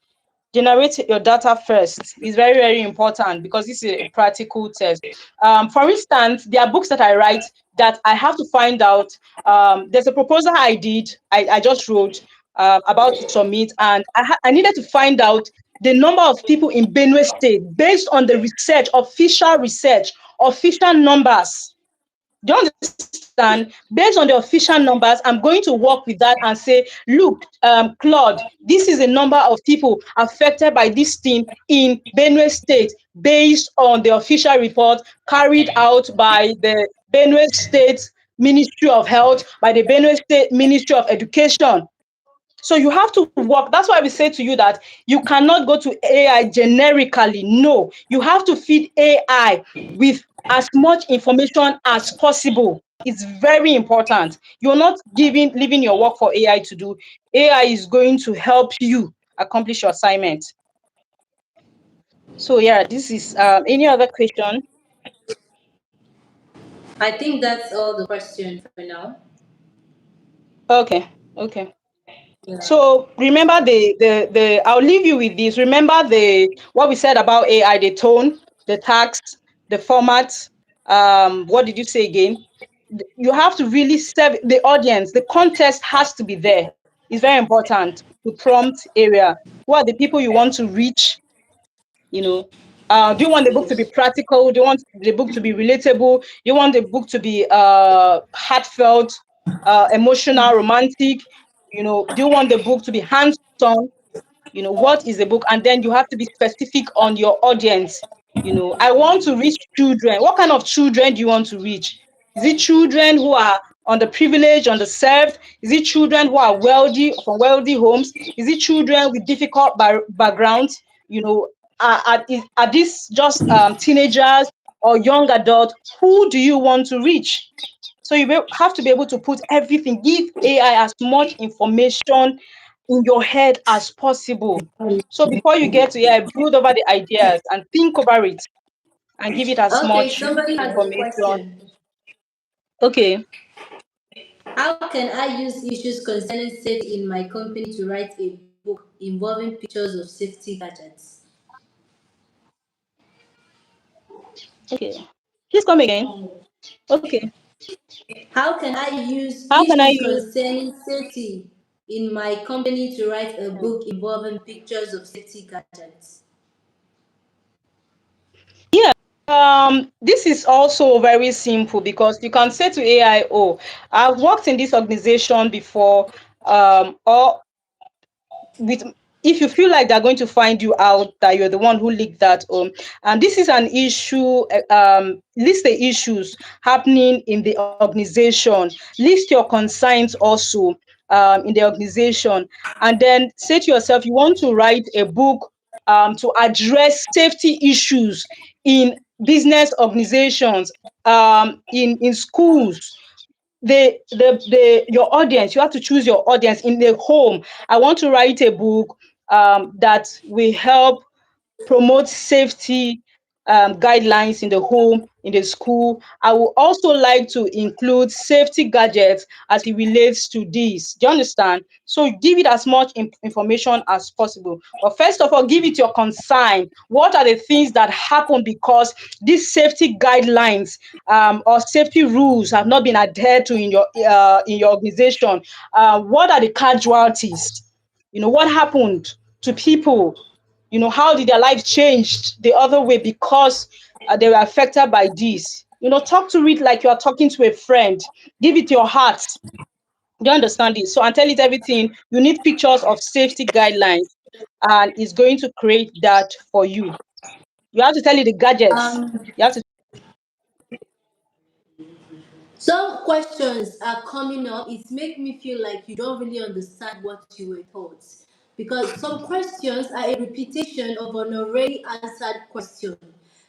Generate your data first is very, very important, because this is a practical test. For instance, there are books that I write that I have to find out. There's a proposal I just wrote about to submit, and I needed to find out the number of people in BENUE State based on the research, official numbers. Do you understand? Based on the official numbers, I'm going to work with that and say, look, Claude, this is the number of people affected by this thing in Benue State based on the official report carried out by the Benue State Ministry of Health, by the Benue State Ministry of Education. So you have to work. That's why we say to you that you cannot go to AI generically. No, you have to feed AI with as much information as possible. It's very important. You're not leaving your work for AI to do. AI is going to help you accomplish your assignment. So yeah, this is any other question? I think that's all the question for now. Okay. Yeah. So remember the I'll leave you with this. Remember what we said about AI, the tone, the tags, the format. What did you say again? You have to really serve the audience. The context has to be there. It's very important. The prompt area. Who are the people you want to reach? Do you want the book to be practical? Do you want the book to be relatable? Do you want the book to be heartfelt, emotional, romantic? Do you want the book to be hands-on? What is the book? And then you have to be specific on your audience. I want to reach children. What kind of children do you want to reach? Is it children who are underprivileged, underserved? Is it children who are wealthy, from wealthy homes? Is it children with difficult backgrounds? are these just teenagers or young adults? Who do you want to reach? So have to be able to put everything, give AI as much information in your head as possible. So before you get to AI, brood over the ideas and think over it and give it as Okay, much somebody has a information. question. Okay. How can I use issues concerning safety in my company to write a book involving pictures of safety gadgets? Okay. Please come again. Okay. How can I use How can I issues use? concerning safety in my company to write a book involving pictures of safety gadgets? Yeah. This is also very simple because you can say to AI, "Oh, I've worked in this organization before," or with if you feel like they're going to find you out that you're the one who leaked that and this is an issue, list the issues happening in the organization, list your concerns also in the organization, and then say to yourself you want to write a book to address safety issues in business organizations, in schools. The your audience, you have to choose your audience in the home. I want to write a book that will help promote safety guidelines in the home, in the school. I would also like to include safety gadgets as it relates to this. Do you understand? So give it as much information as possible. But first of all, give it your concern. What are the things that happen because these safety guidelines or safety rules have not been adhered to in your organization? What are the casualties? What happened to people? How did their life changed the other way because they were affected by this? Talk to it like you are talking to a friend. Give it your heart. Do you understand it? So, and tell it everything. You need pictures of safety guidelines, and it's going to create that for you. You have to tell it the gadgets. Um, You have to. some questions are coming up. It makes me feel like you don't really understand what you were taught. Because some questions are a repetition of an already answered question.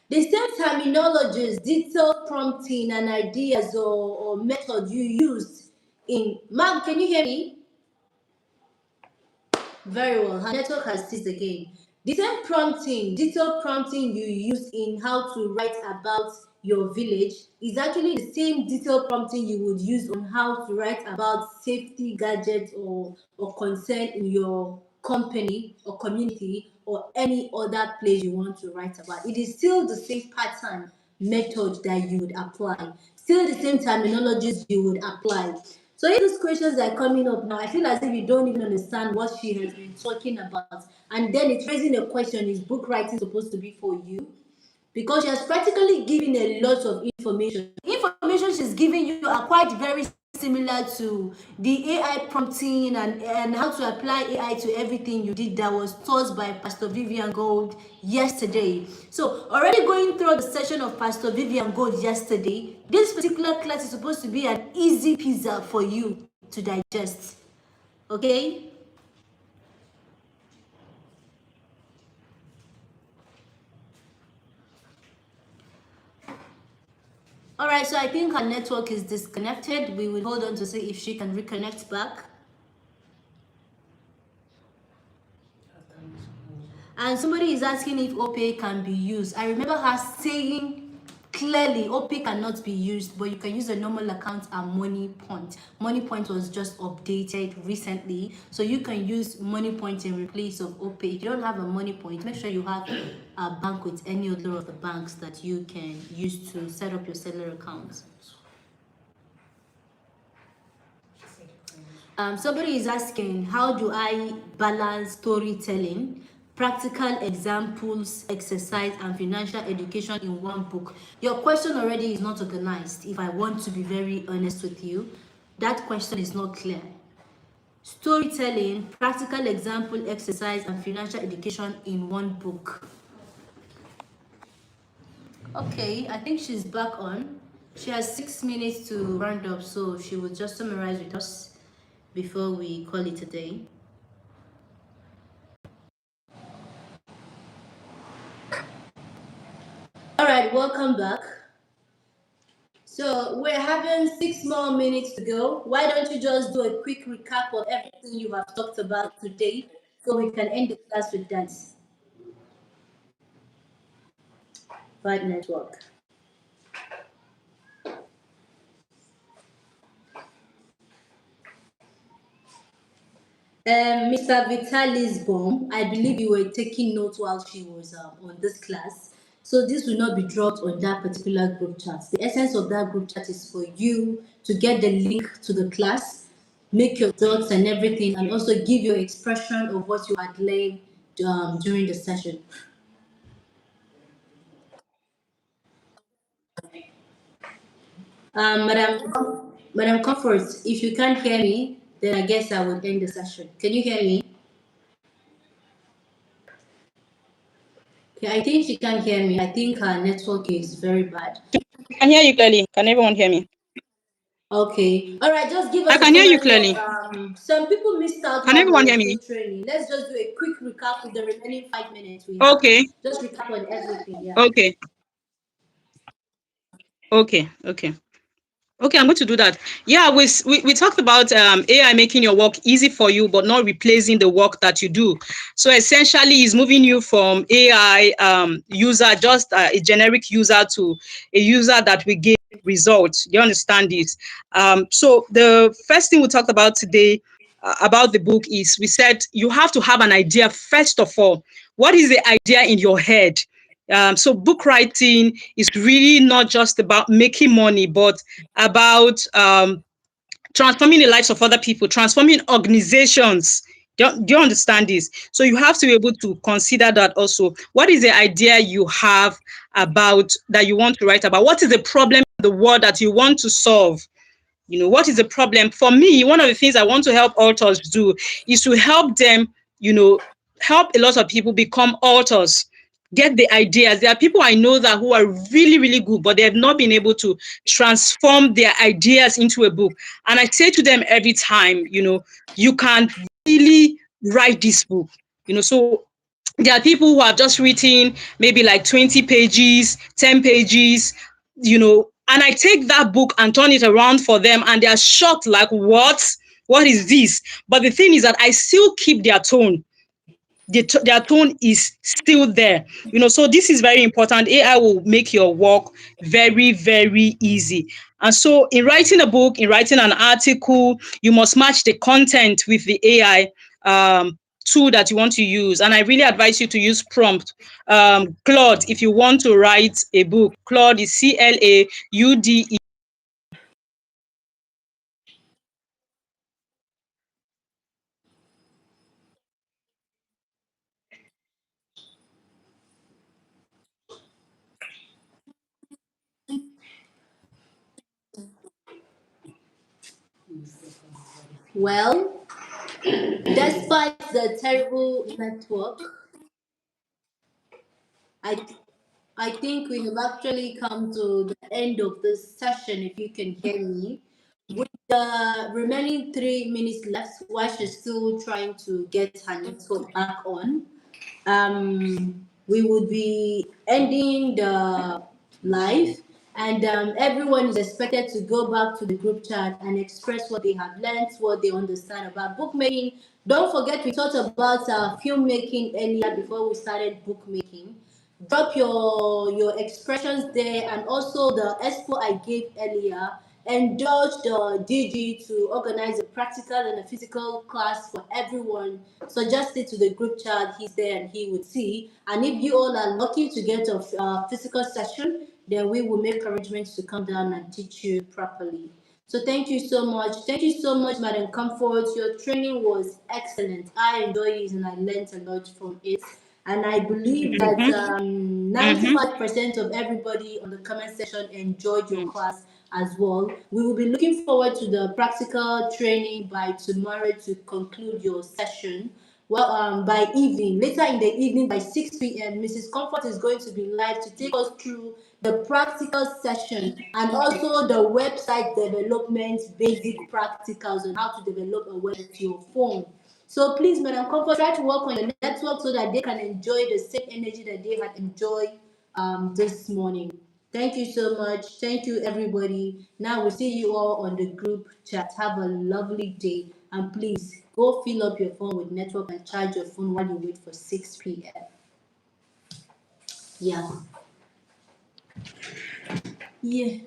The same terminologies, detailed prompting, and ideas or method you used in. Ma'am, can you hear me? Very well. Her network has ceased again. The same prompting, detailed prompting you use in how to write about your village is actually the same detailed prompting you would use on how to write about safety gadgets or concern in your company or community or any other place you want to write about. It is still the same pattern method that you would apply, still the same terminologies you would apply. So if these questions are coming up now, I feel as if you don't even understand what she has been talking about. And then it's raising a question, is book writing supposed to be for you? Because she has practically given a lot of information. The information she's giving you are quite very similar to the AI prompting and how to apply AI to everything you did that was taught by Pastor Vivian Gold yesterday. So already going through the session of Pastor Vivian Gold yesterday, this particular class is supposed to be an easy pizza for you to digest. Okay? Alright, so I think her network is disconnected. We will hold on to see if she can reconnect back. And somebody is asking if OPay can be used. I remember her saying clearly OPay cannot be used, but you can use a normal account and Money Point. Money Point was just updated recently, so you can use Money Point in replace of OPay. If you don't have a Money Point, make sure you have a bank with any other of the banks that you can use to set up your seller account. Somebody is asking, how do I balance storytelling, practical examples, exercise, and financial education in one book? Your question already is not organized, if I want to be very honest with you. That question is not clear. Storytelling, practical example, exercise, and financial education in one book. Okay, I think she's back on. She has 6 minutes to round up, so she will just summarize with us before we call it a day. right, welcome back. So we're having 6 more minutes to go. Why don't you just do a quick recap of everything you have talked about today so we can end the class with that? Vibe network. Mr. Vitalis Bomb, I believe you were taking notes while she was on this class. So this will not be dropped on that particular group chat. The essence of that group chat is for you to get the link to the class, make your thoughts and everything, and also give your expression of what you had learned during the session. Madam Comfort, if you can't hear me, then I guess I will end the session. Can you hear me? Okay, I think she can't hear me. I think her network is very bad. I can hear you clearly. Can everyone hear me? Okay. All right. Just give us I a can hear you summary of. clearly. Some people missed out Can while we everyone were hear still me? training. Let's just do a quick recap with the remaining 5 minutes we have. Okay. Just recap on everything. Yeah. Okay. Okay. Okay. Okay, I'm going to do that. Yeah, we talked about AI making your work easy for you, but not replacing the work that you do. So essentially, it's moving you from AI user, just a generic user, to a user that will give results. Do you understand this? So the first thing we talked about today about the book is we said you have to have an idea first of all. What is the idea in your head? So book writing is really not just about making money, but about transforming the lives of other people, transforming organizations. Do you understand this? So you have to be able to consider that also. What is the idea you have about that you want to write about? What is the problem in the world that you want to solve? What is the problem? For me, one of the things I want to help authors do is to help them, help a lot of people become authors, get the ideas. There are people I know that who are really, really good, but they have not been able to transform their ideas into a book. And I say to them every time, you can really write this book. So there are people who have just written maybe like 20 pages, 10 pages, and I take that book and turn it around for them, and they are shocked, like, what? What is this? But the thing is that I still keep their tone. Their tone is still there. So this is very important. AI will make your work very, very easy. And so in writing a book, in writing an article, you must match the content with the AI tool that you want to use. And I really advise you to use prompt. Claude, if you want to write a book, Claude is CLAUDE. Well, despite the terrible network, I I think we have actually come to the end of this session. If you can hear me, with the remaining 3 minutes left, while she's still trying to get her network back on, we would be ending the live, and everyone is expected to go back to the group chat and express what they have learned, what they understand about bookmaking. Don't forget, we talked about filmmaking earlier before we started bookmaking. Drop your expressions there, and also the expo I gave earlier. Indulge the DG to organize a practical and a physical class for everyone. Suggest it to the group chat. He's there and he would see. And if you all are lucky to get a physical session, then we will make arrangements to come down and teach you properly. So thank you so much. Thank you so much, Madam Comfort. Your training was excellent. I enjoyed it and I learned a lot from it. And I believe that Mm-hmm, mm-hmm, 95% of everybody on the comment section enjoyed your class as well. We will be looking forward to the practical training by tomorrow to conclude your session. Well, by evening, later in the evening by 6 p.m., Mrs. Comfort is going to be live to take us through the practical session and also the website development basic practicals on how to develop a website to your phone. So please, Madam Comfort, try to work on your network so that they can enjoy the same energy that they had enjoyed this morning. Thank you so much. Thank you, everybody. Now we see you all on the group chat. Have a lovely day. And please go fill up your phone with network and charge your phone while you wait for 6 p.m. Yeah. Yeah.